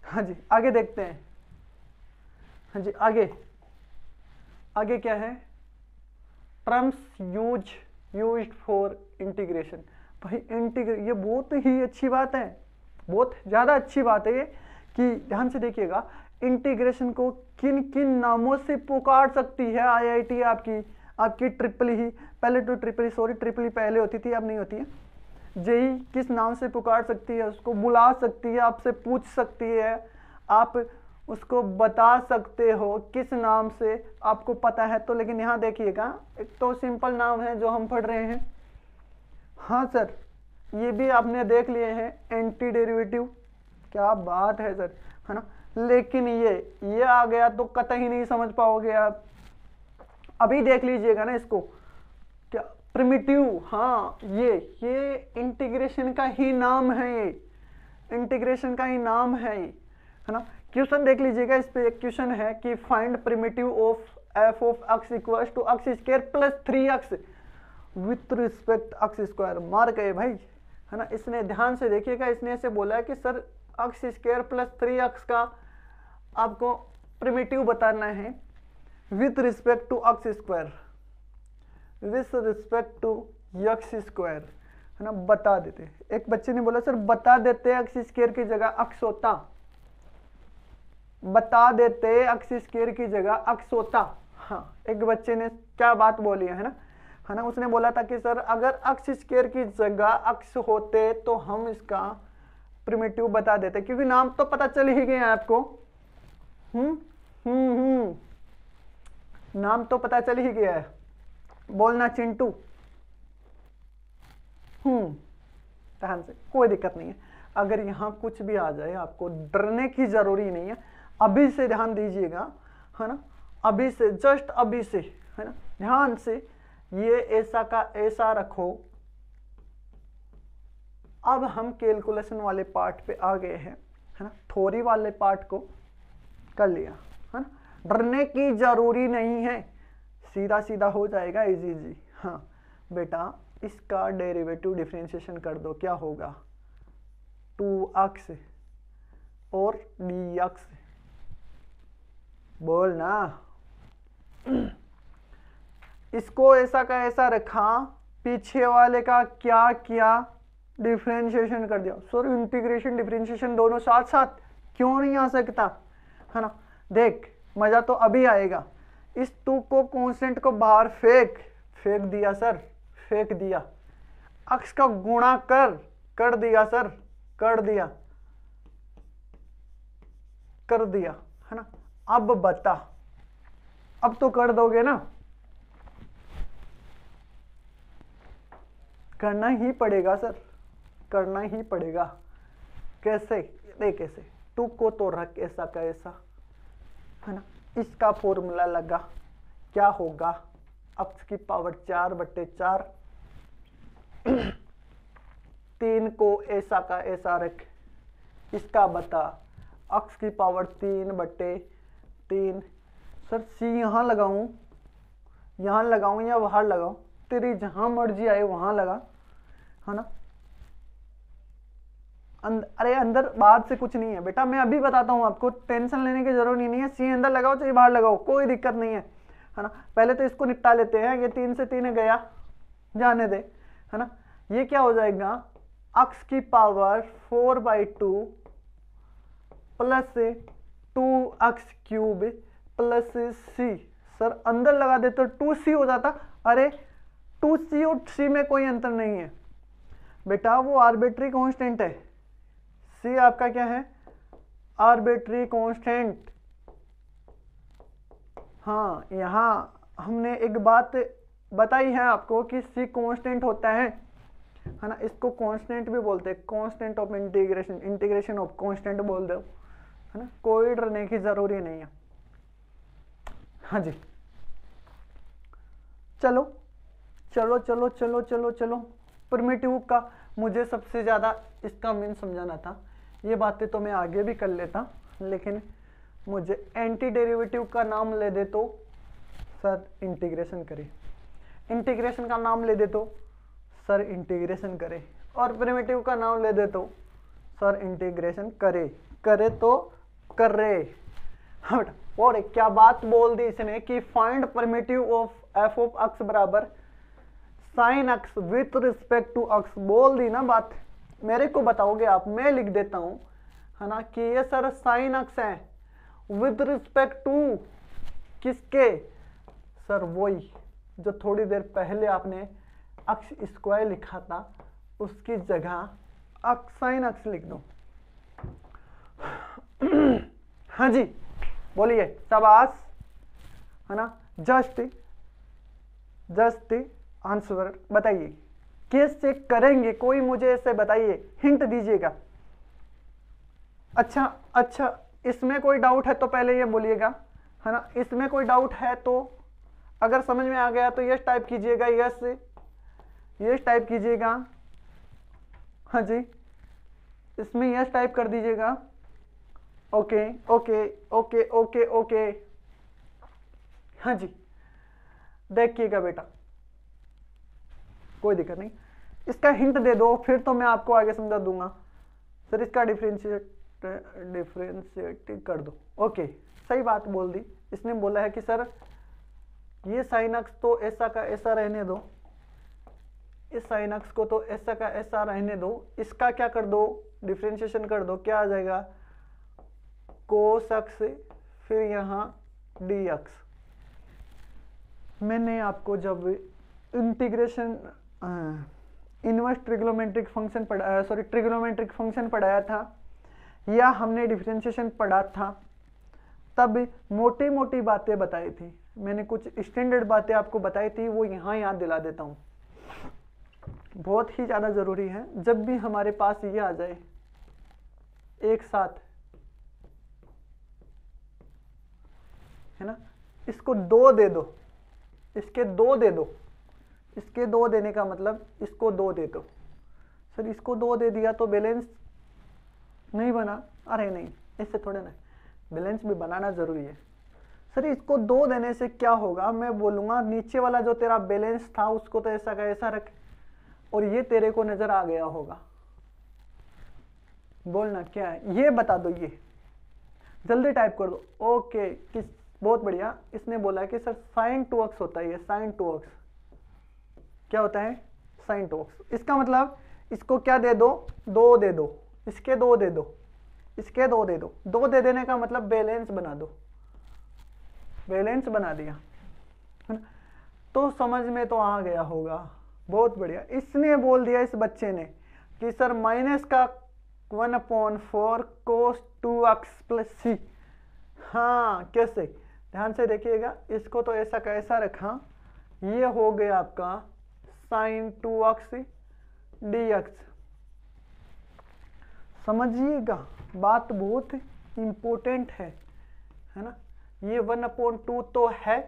हाँ जी, आगे देखते हैं। हाँ जी, आगे आगे क्या है? Terms used for integration. भाई ये बहुत ही अच्छी बात है, बहुत ज़्यादा अच्छी बात है ये, कि ध्यान से देखिएगा, इंटीग्रेशन को किन किन नामों से पुकार सकती है आईआईटी आपकी ट्रिपल ही, पहले तो ट्रिपल पहले होती थी, अब नहीं होती है। जेई किस नाम से पुकार सकती है, उसको बुला सकती है, आपसे पूछ सकती है, आप उसको बता सकते हो किस नाम से, आपको पता है तो। लेकिन यहाँ देखिएगा, एक तो सिंपल नाम है जो हम पढ़ रहे हैं। हाँ सर, ये भी आपने देख लिए हैं, एंटी डेरिवेटिव, क्या बात है सर, है ना। लेकिन ये आ गया तो कतई नहीं समझ पाओगे आप। अभी देख लीजिएगा ना इसको, क्या प्रिमिटिव। हाँ, ये इंटीग्रेशन का ही नाम है, ये इंटीग्रेशन का ही नाम है ये, है ना। क्वेश्चन देख लीजिएगा, इस पे एक क्वेश्चन है कि find primitive of F of X equals to X square plus 3x। With respect x square, मार गए भाई, है ना। इसने ध्यान से देखिएगा, इसने ऐसे बोला है कि सर अक्स स्क्वायर प्लस 3x का आपको प्रिमिटिव बताना है with respect to x square, with respect to X square, है ना। बता देते, एक बच्चे ने बोला सर बता देते एक्स स्क्वायर की जगह अक्स होता, बता देते एक्स स्क्वायर की जगह अक्स होता। हाँ, एक बच्चे ने क्या बात बोली है ना, उसने बोला था कि सर अगर अक्स स्क्वायर की जगह अक्स होते तो हम इसका प्रिमिटिव बता देते, क्योंकि नाम तो पता चल ही गया आपको। नाम तो पता चल ही गया है, बोलना चिंटू। ध्यान से, कोई दिक्कत नहीं है, अगर यहां कुछ भी आ जाए आपको डरने की जरूरी नहीं है। अभी से ध्यान दीजिएगा, है ना, अभी से, जस्ट अभी से, है ना, ध्यान से ये ऐसा का ऐसा रखो। अब हम कैलकुलेशन वाले पार्ट पे आ गए हैं, है ना, थ्योरी वाले पार्ट को कर लिया, है ना। डरने की जरूरी नहीं है, सीधा सीधा हो जाएगा, इजी इजी। हाँ बेटा, इसका डेरिवेटिव डिफरेंशिएशन कर दो, क्या होगा 2x और dx, बोल ना। इसको ऐसा का ऐसा रखा, पीछे वाले का क्या किया, डिफरेंशिएशन कर दिया। सर इंटीग्रेशन डिफरेंशिएशन दोनों साथ साथ क्यों नहीं आ सकता, है ना। देख मजा तो अभी आएगा। इस 2 को कांस्टेंट को बाहर फेंक दिया सर, फेंक दिया। अक्स का गुणा कर दिया सर, कर दिया, है ना। अब बता, अब तो कर दोगे ना, करना ही पड़ेगा सर, करना ही पड़ेगा। कैसे, देख कैसे, 2 को तो रख ऐसा का ऐसा, है ना। इसका फॉर्मूला लगा, क्या होगा, अक्स की पावर 4/4, 3 को ऐसा का ऐसा रख, इसका बता, अक्स की पावर 3/3। सर सी यहाँ लगाऊं या बाहर लगाऊं, तेरी जहां मर्जी आए वहां लगा, है ना। अरे अंदर बाहर से कुछ नहीं है बेटा, मैं अभी बताता हूं आपको, टेंशन लेने की जरूरत नहीं है। सी अंदर लगाओ चाहे बाहर लगाओ, कोई दिक्कत नहीं है ना। पहले तो इसको निपटा लेते हैं, ये 3 से 3 गया, जाने दे, है ना। ये क्या हो जाएगा, अक्स की power 4/2 plus 2x³ plus c। Sir अंदर लगा दे तो 2c हो जाता। अरे 2c और c में कोई अंतर नहीं है बेटा, वो आर्बिट्री कांस्टेंट है। c आपका क्या है, आर्बिट्री कांस्टेंट। हाँ, यहाँ हमने एक बात बताई है आपको कि c कांस्टेंट होता है ना। इसको कांस्टेंट भी बोलते हैं, constant of integration, integration of constant बोल दो, है ना। कोई डरने की जरूरी नहीं है। हाँ जी, चलो चलो चलो चलो चलो चलो, प्रिमिटिव का मुझे सबसे ज़्यादा इसका मीन समझाना था। ये बातें तो मैं आगे भी कर लेता, लेकिन मुझे एंटी डेरिवेटिव का नाम ले दे तो सर इंटीग्रेशन करे, इंटीग्रेशन का नाम ले दे तो सर इंटीग्रेशन करे, और प्रिमिटिव का नाम ले दे तो सर इंटीग्रेशन करे, करे तो करे। हाँ, और क्या बात बोल दी इसने कि find primitive of F of X बराबर sine X with respect to X, बोल दी ना बात। मेरे को बताओगे आप, मैं लिख देता हूं, है ना, कि ये सर साइन एक्स है विथ रिस्पेक्ट टू किसके, सर वही जो थोड़ी देर पहले आपने एक्स स्क्वायर लिखा था, उसकी जगह साइन एक्स लिख दो। हाँ जी बोलिए, शाबाश, है ना। जस्ट आंसर बताइए, कैसे करेंगे, कोई मुझे ऐसे बताइए, हिंट दीजिएगा। अच्छा, इसमें कोई डाउट है तो पहले ये बोलिएगा, है ना। इसमें कोई डाउट है तो अगर समझ में आ गया तो यस टाइप कीजिएगा, यस टाइप कीजिएगा। हाँ जी, इसमें यस टाइप कर दीजिएगा। Okay okay okay okay okay, हाँ जी। देखिएगा बेटा, कोई दिक्कत नहीं, इसका हिंट दे दो फिर तो मैं आपको आगे समझा दूंगा। सर इसका डिफरेंशिएट कर दो। ओके, सही बात बोल दी। इसने बोला है कि सर ये साइन अक्स तो ऐसा का ऐसा रहने दो, इस साइन अक्स को तो ऐसा का ऐसा रहने दो, इसका क्या कर दो, डिफरेंशिएशन कर दो, क्या आ जाएगा कोस अक्स, फिर यहाँ डी अक्स। मैंने आपको जब इंटीग्रेशन इनवर्स ट्रिग्नोमेट्रिक फंक्शन पढ़ाया, सॉरी ट्रिग्नोमेट्रिक फंक्शन पढ़ाया था, या हमने डिफरेंशिएशन पढ़ा था, तब मोटी मोटी बातें बताई थी। मैंने कुछ स्टैंडर्ड बातें आपको बताई थी, वो यहाँ याद दिला देता हूँ। बहुत ही ज़्यादा ज़रूरी है, जब भी हमारे पास ये आ जाए एक साथ, है ना, इसको दो दे दो, इसके दो दे दो, इसके दो देने का मतलब इसको दो दे दो। सर इसको दो दे दिया तो बैलेंस नहीं बना, अरे नहीं, इससे थोड़े ना, बैलेंस भी बनाना ज़रूरी है। सर इसको दो देने से क्या होगा, मैं बोलूँगा नीचे वाला जो तेरा बैलेंस था उसको तो ऐसा का ऐसा रख, और ये तेरे को नज़र आ गया होगा। बोलना क्या है ये बता दो, ये जल्दी टाइप कर दो। ओके, किस बहुत बढ़िया। इसने बोला है कि सर साइन 2x होता है, ये साइन 2x क्या होता है, साइन 2x। इसका मतलब इसको क्या दे दो, दो दे दो, इसके दो दे दो, इसके दो दे दो। दो दे देने का मतलब बैलेंस बना दो, बैलेंस बना दिया, है ना, तो समझ में तो आ गया होगा। बहुत बढ़िया। इसने बोल दिया इस बच्चे ने कि सर माइनस का 1/4 cos 2x प्लस सी। हाँ कैसे, ध्यान से देखिएगा, इसको तो ऐसा का ऐसा रखा, ये हो गया आपका साइन 2x dx। समझिएगा, बात बहुत इंपॉर्टेंट है ना। ये 1/2 तो है,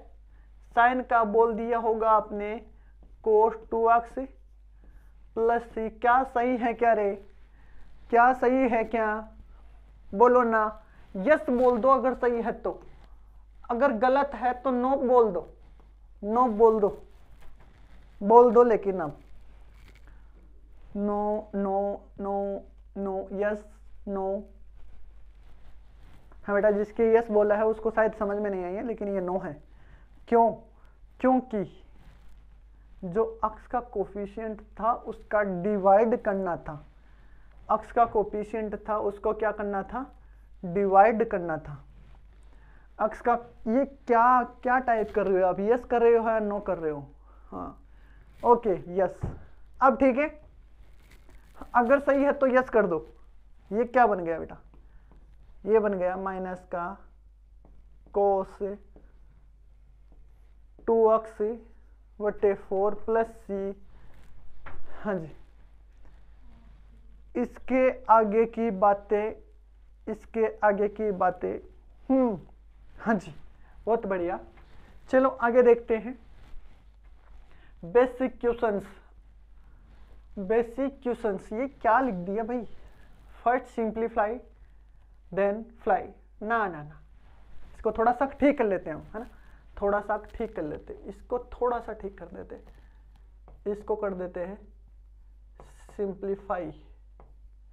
साइन का बोल दिया होगा आपने कोस 2x प्लस सी। क्या सही है क्या रे, क्या सही है क्या, बोलो ना, यस बोल दो अगर सही है तो, अगर गलत है तो नो बोल दो, नो बोल दो, बोल दो। लेकिन अब no no no no, yes no. हाँ बेटा, जिसके यस बोला है उसको शायद समझ में नहीं आई है, लेकिन ये नो है। क्यों, क्योंकि जो अक्स का कोफिशिएंट था उसका डिवाइड करना था, अक्स का कोफिशिएंट था उसको क्या करना था, डिवाइड करना था। अक्स का ये क्या क्या टाइप कर रहे हो आप, यस कर रहे हो या नो कर रहे हो, हाँ ओके यस। अब ठीक है, अगर सही है तो यस कर दो। ये क्या बन गया बेटा, ये बन गया माइनस का कोस 2x/4 प्लस सी। हाँ जी, इसके आगे की बातें, इसके आगे की बातें, हाँ जी बहुत बढ़िया। चलो आगे देखते हैं। बेसिक क्वेश्चंस, बेसिक क्वेश्चंस, ये क्या लिख दिया भाई, फर्स्ट सिंप्लीफाई देन फ्लाई। ना ना ना, इसको थोड़ा सा ठीक कर लेते हैं हम, है ना, थोड़ा सा ठीक कर लेते हैं, इसको थोड़ा सा ठीक कर देते हैं, इसको कर देते हैं सिंप्लीफाई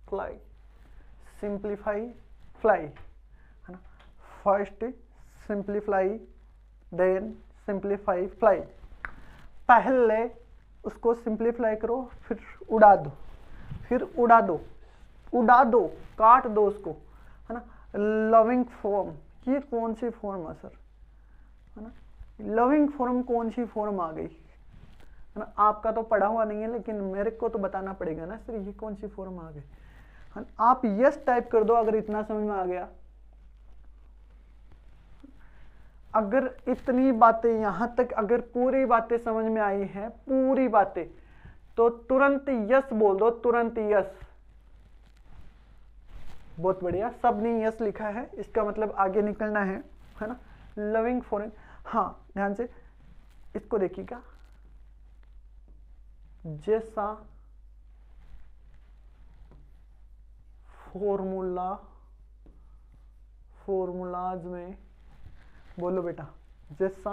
फ्लाई, सिंप्लीफाई फ्लाई, है ना, first simplify then simplify fly. पहले उसको सिंप्लीफाई करो, फिर उड़ा दो, फिर उड़ा दो, उड़ा दो, काट दो उसको, है ना। लविंग फॉर्म, ये कौन सी फॉर्म है सर, है ना, लविंग फॉर्म कौन सी फॉर्म आ गई, है ना। आपका तो पढ़ा हुआ नहीं है, लेकिन मेरे को तो बताना पड़ेगा ना सर, ये कौन सी फॉर्म आ गई, है ना? आप यस टाइप कर दो अगर इतना समझ में आ गया। अगर इतनी बातें यहां तक, अगर पूरी बातें समझ में आई हैं, पूरी बातें, तो तुरंत यस बोल दो, तुरंत यस। बहुत बढ़िया, सबने यस लिखा है, इसका मतलब आगे निकलना है ना। लविंग फॉरेन, हाँ ध्यान से इसको देखिएगा, जैसा फॉर्मूलाज में, बोलो बेटा, जैसा,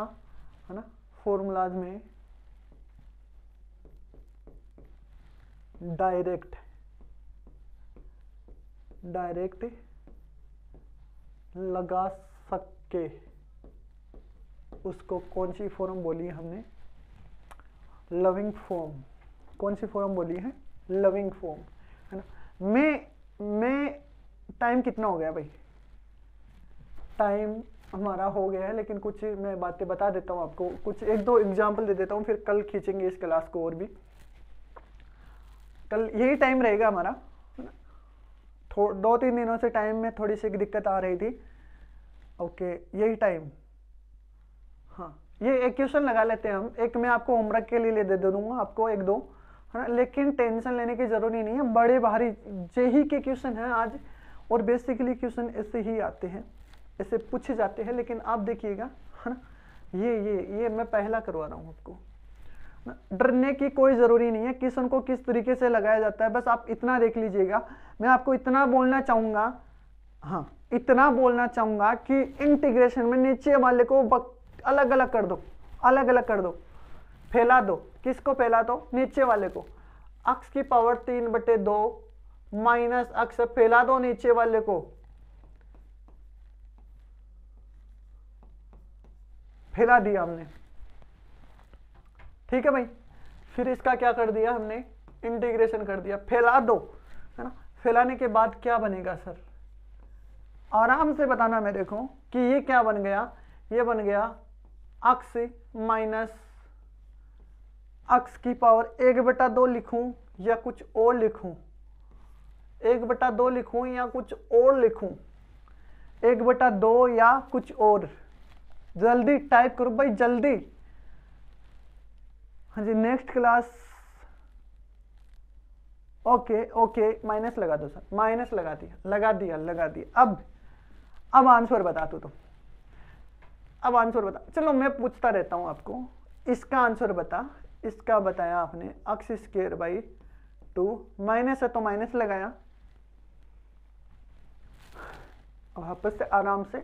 है ना, फॉर्मूलाज में डायरेक्ट लगा सके, उसको कौन सी फॉर्म बोली है हमने? Loving form. कौन सी फॉर्म बोली है? लविंग फॉर्म, है ना। मैं टाइम कितना हो गया भाई? टाइम हमारा हो गया है, लेकिन कुछ मैं बातें बता देता हूँ आपको, कुछ एक दो एग्जाम्पल दे देता हूँ, फिर कल खींचेंगे इस क्लास को और भी। कल यही टाइम रहेगा हमारा, 2-3 दिनों से टाइम में थोड़ी सी दिक्कत आ रही थी। ओके, यही टाइम। हाँ, ये एक क्वेश्चन लगा लेते हैं हम, एक मैं आपको होमवर्क के लिए दे दूंगा आपको, 1-2, है ना। लेकिन टेंशन लेने की जरूरी नहीं है, बड़े भारी जेही के क्वेश्चन हैं आज, और बेसिकली क्वेश्चन ऐसे ही आते हैं, ऐसे पूछे जाते हैं। लेकिन आप देखिएगा, है ना, ये मैं पहला करवा रहा हूँ आपको। डरने की कोई जरूरी नहीं है, क्वेश्चन को किस तरीके से लगाया जाता है, बस आप इतना देख लीजिएगा। मैं आपको इतना बोलना चाहूंगा, हाँ, इतना बोलना चाहूंगा कि इंटीग्रेशन में नीचे वाले को अलग अलग कर दो, अलग अलग कर दो, फैला दो। किसको फैला दो? नीचे वाले को। अक्स की पावर 3/2 माइनस अक्स फैला दो नीचे वाले को, फैला दिया हमने, ठीक है भाई। फिर इसका क्या कर दिया हमने? इंटीग्रेशन कर दिया, फैला दो, है ना। फैलाने के बाद क्या बनेगा सर? आराम से बताना मेरे को कि ये क्या बन गया? ये बन गया अक्स माइनस अक्स की पावर 1/2 लिखूं या कुछ और लिखूं? 1/2 लिखूं या कुछ और लिखूं? 1/2 या कुछ और? जल्दी टाइप करो भाई, जल्दी। हाँ जी, नेक्स्ट क्लास। ओके, माइनस लगा दो सर, माइनस लगा दिया। अब आंसर बता दो तुम, अब आंसर बता। चलो मैं पूछता रहता हूं आपको, इसका आंसर बता। इसका बताया आपने x²/2, माइनस है तो माइनस लगाया। वापस से आराम से,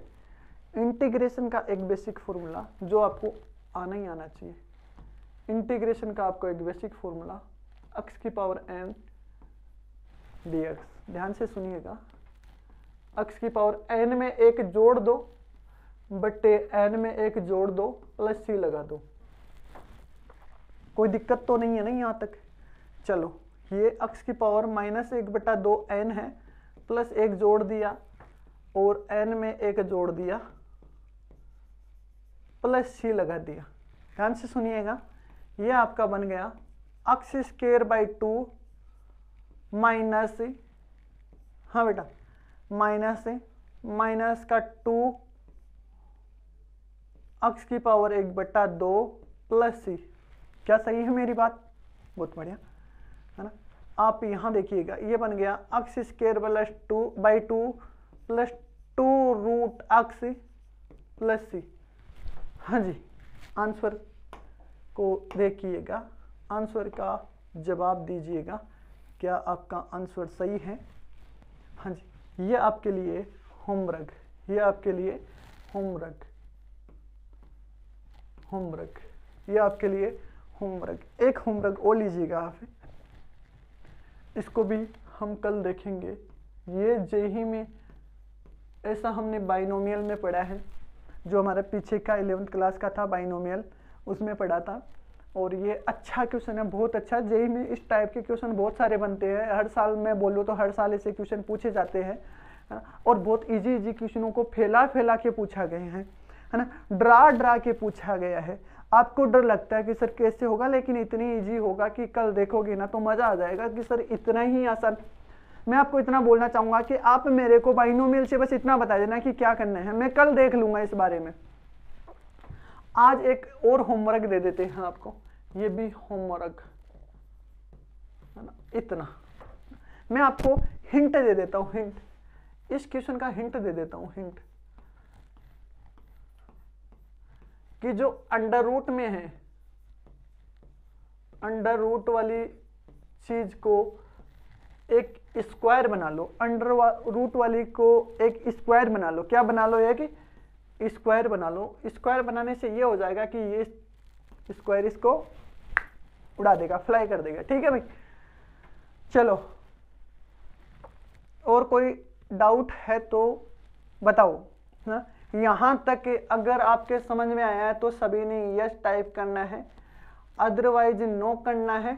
इंटीग्रेशन का एक बेसिक फॉर्मूला जो आपको आना ही आना चाहिए। इंटीग्रेशन का आपको एक बेसिक फॉर्मूला, x की पावर n dx। ध्यान से सुनिएगा, x की पावर n में एक जोड़ दो बट्टे n में एक जोड़ दो प्लस c लगा दो। कोई दिक्कत तो नहीं है ना यहां तक? चलो, ये x की पावर -1/2 n है, प्लस एक जोड़ दिया और n में एक जोड़ दिया प्लस c लगा दिया। ध्यान से सुनिएगा, ये आपका बन गया x²/2 माइनस, हाँ बेटा, माइनस का 2 x की पावर 1/2 प्लस c। क्या सही है मेरी बात? बहुत बढ़िया, है ना। आप यहां देखिएगा, ये बन गया x²/2 plus 2√x plus c। हाँ जी, आंसर को देखिएगा, आंसर का जवाब दीजिएगा, क्या आपका आंसर सही है? हाँ जी, ये आपके लिए होमवर्क, ये आपके लिए होमवर्क, ये आपके लिए होमवर्क। एक होमवर्क और लीजिएगा आप, इसको भी हम कल देखेंगे। ये जेही में ऐसा हमने बाइनोमियल में पढ़ा है, जो हमारे पीछे का 11th क्लास का था बाइनोमियल, उसमें पढ़ा था। और ये अच्छा क्वेश्चन है, बहुत अच्छा। जेई में इस टाइप के क्वेश्चन बहुत सारे बनते हैं, हर साल मैं बोलूँ तो हर साल ऐसे क्वेश्चन पूछे जाते हैं, और बहुत इजी क्वेश्चनों को फैला के पूछा गए हैं, है ना, डरा के पूछा गया है। आपको डर लगता है कि सर कैसे होगा, लेकिन इतनी इजी होगा कि कल देखोगे ना तो मजा आ जाएगा कि सर इतना ही आसान। मैं आपको इतना बोलना चाहूंगा कि आप मेरे को बाइनोमियल से बस इतना बता देना कि क्या करना है, मैं कल देख लूंगा इस बारे में। आज एक और होमवर्क दे देते हैं आपको, ये भी होमवर्क है ना। इतना मैं आपको हिंट दे देता हूं, हिंट, इस क्वेश्चन का हिंट दे देता हूं, हिंट, कि जो अंडर रूट में है, अंडर रूट वाली चीज को एक स्क्वायर बना लो, अंडर रूट वाली को एक स्क्वायर बना लो। क्या बना लो? एक स्क्वायर बना लो। स्क्वायर बनाने से ये हो जाएगा कि ये स्क्वायर इसको उड़ा देगा, फ्लाई कर देगा। ठीक है भाई, चलो, और कोई डाउट है तो बताओ ना। यहां तक अगर आपके समझ में आया है तो सभी ने यस टाइप करना है, अदरवाइज नो करना है।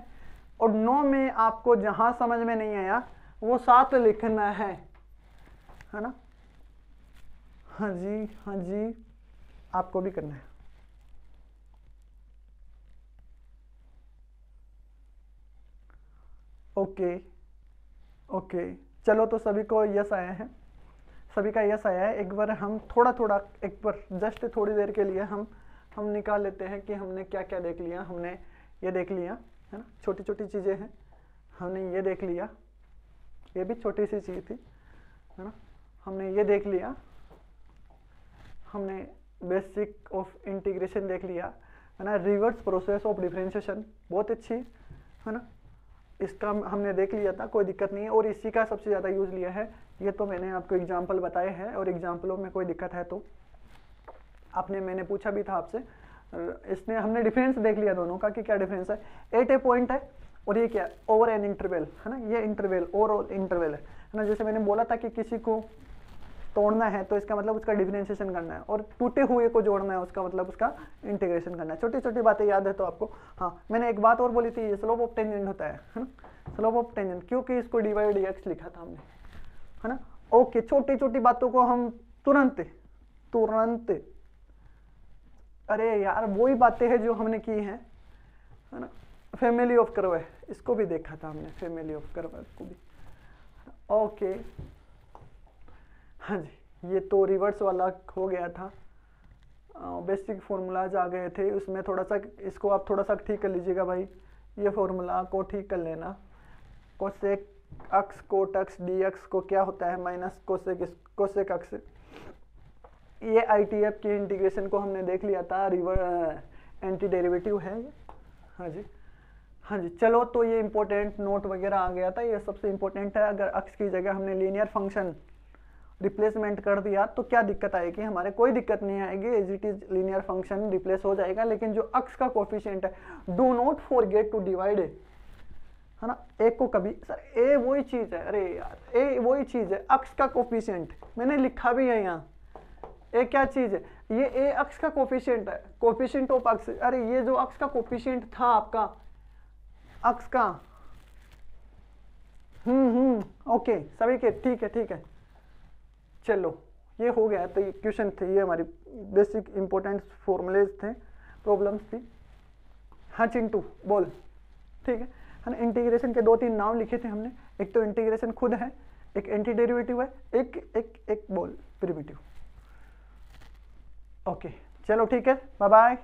और नो में आपको जहां समझ में नहीं आया वो साथ लिखना है ना। हाँ जी, हाँ जी, आपको भी करना है। ओके ओके, चलो तो सभी को यस आया है, सभी का यस आया है। एक बार हम थोड़ा थोड़ा, एक बार जस्ट थोड़ी देर के लिए हम निकाल लेते हैं कि हमने क्या क्या देख लिया। हमने ये देख लिया है ना, छोटी छोटी चीज़ें हैं। हमने ये देख लिया, ये भी छोटी सी चीज़ थी है ना। हमने ये देख लिया, हमने बेसिक ऑफ इंटीग्रेशन देख लिया है ना। रिवर्स प्रोसेस ऑफ डिफरेंशिएशन बहुत अच्छी है ना, इसका हमने देख लिया था, कोई दिक्कत नहीं है। और इसी का सबसे ज़्यादा यूज़ लिया है, ये तो मैंने आपको एग्जांपल बताए हैं। और एग्जांपलों में कोई दिक्कत है तो मैंने पूछा भी था आपसे, इसने हमने डिफरेंस देख लिया दोनों का कि क्या डिफरेंस है। एट ए पॉइंट है और ये क्या, ओवर एन इंटरवल है ना, ये इंटरवल और इंटरवल है ना। जैसे मैंने बोला था कि किसी को तोड़ना है तो इसका मतलब उसका डिफरेंशिएशन करना है, और टूटे हुए को जोड़ना है उसका मतलब उसका इंटीग्रेशन करना है। छोटी छोटी बातें याद है तो आपको। हाँ, मैंने एक बात और बोली थी, ये स्लोप ऑफ टेंजेंट होता है ना, स्लोप ऑफ टेंजेंट, क्योंकि इसको डी बाई डी एक्स लिखा था हमने है ना। ओके, छोटी छोटी बातों को हम तुरंत तुरंत, अरे यार वही बातें हैं जो हमने की हैं है ना। फैमिली ऑफ कर्व है, इसको भी देखा था हमने, फैमिली ऑफ कर्व को भी। ओके, हाँ जी, ये तो रिवर्स वाला हो गया था। बेसिक फॉर्मूलाज आ गए थे उसमें, थोड़ा सा इसको आप थोड़ा सा ठीक कर लीजिएगा भाई, ये फॉर्मूला को ठीक कर लेना। कोसेक अक्स कोट अक्स डी एक्स को क्या होता है, माइनस कोसेक अक्स। ये ITF की इंटीग्रेशन को हमने देख लिया था, एंटी डेरिवेटिव है ये। हाँ जी, हाँ जी, चलो तो ये इंपॉर्टेंट नोट वगैरह आ गया था, ये सबसे इंपॉर्टेंट है। अगर अक्स की जगह हमने लीनियर फंक्शन रिप्लेसमेंट कर दिया तो क्या दिक्कत आएगी हमारे, कोई दिक्कत नहीं आएगी, as it is linear function replace हो जाएगा। लेकिन जो अक्स का कोफिशिएंट है, do not forget to divide है ना। ए को कभी, सर ए वही चीज है, अरे यार ए वही चीज है, अक्स का कोफिशिएंट मैंने लिखा भी है यहाँ। ए क्या चीज है, ये ए अक्स का कोफिशिएंट है, कोफिशिएंट ऑफ अक्स। अरे ये जो अक्स का कोफिशिएंट था आपका अक्स का, ओके सभी के, ठीक है ठीक है। चलो ये हो गया, तो ये क्वेश्चन थे, ये हमारी बेसिक इंपॉर्टेंट फॉर्मूलेज थे, प्रॉब्लम्स थी। हाँ चिंटू बोल, ठीक है ना। इंटीग्रेशन के 2-3 नाम लिखे थे हमने, एक तो इंटीग्रेशन खुद है, एक एंटी डेरिवेटिव है, एक बोल प्रिमिटिव। ओके चलो ठीक है, बाय बाय।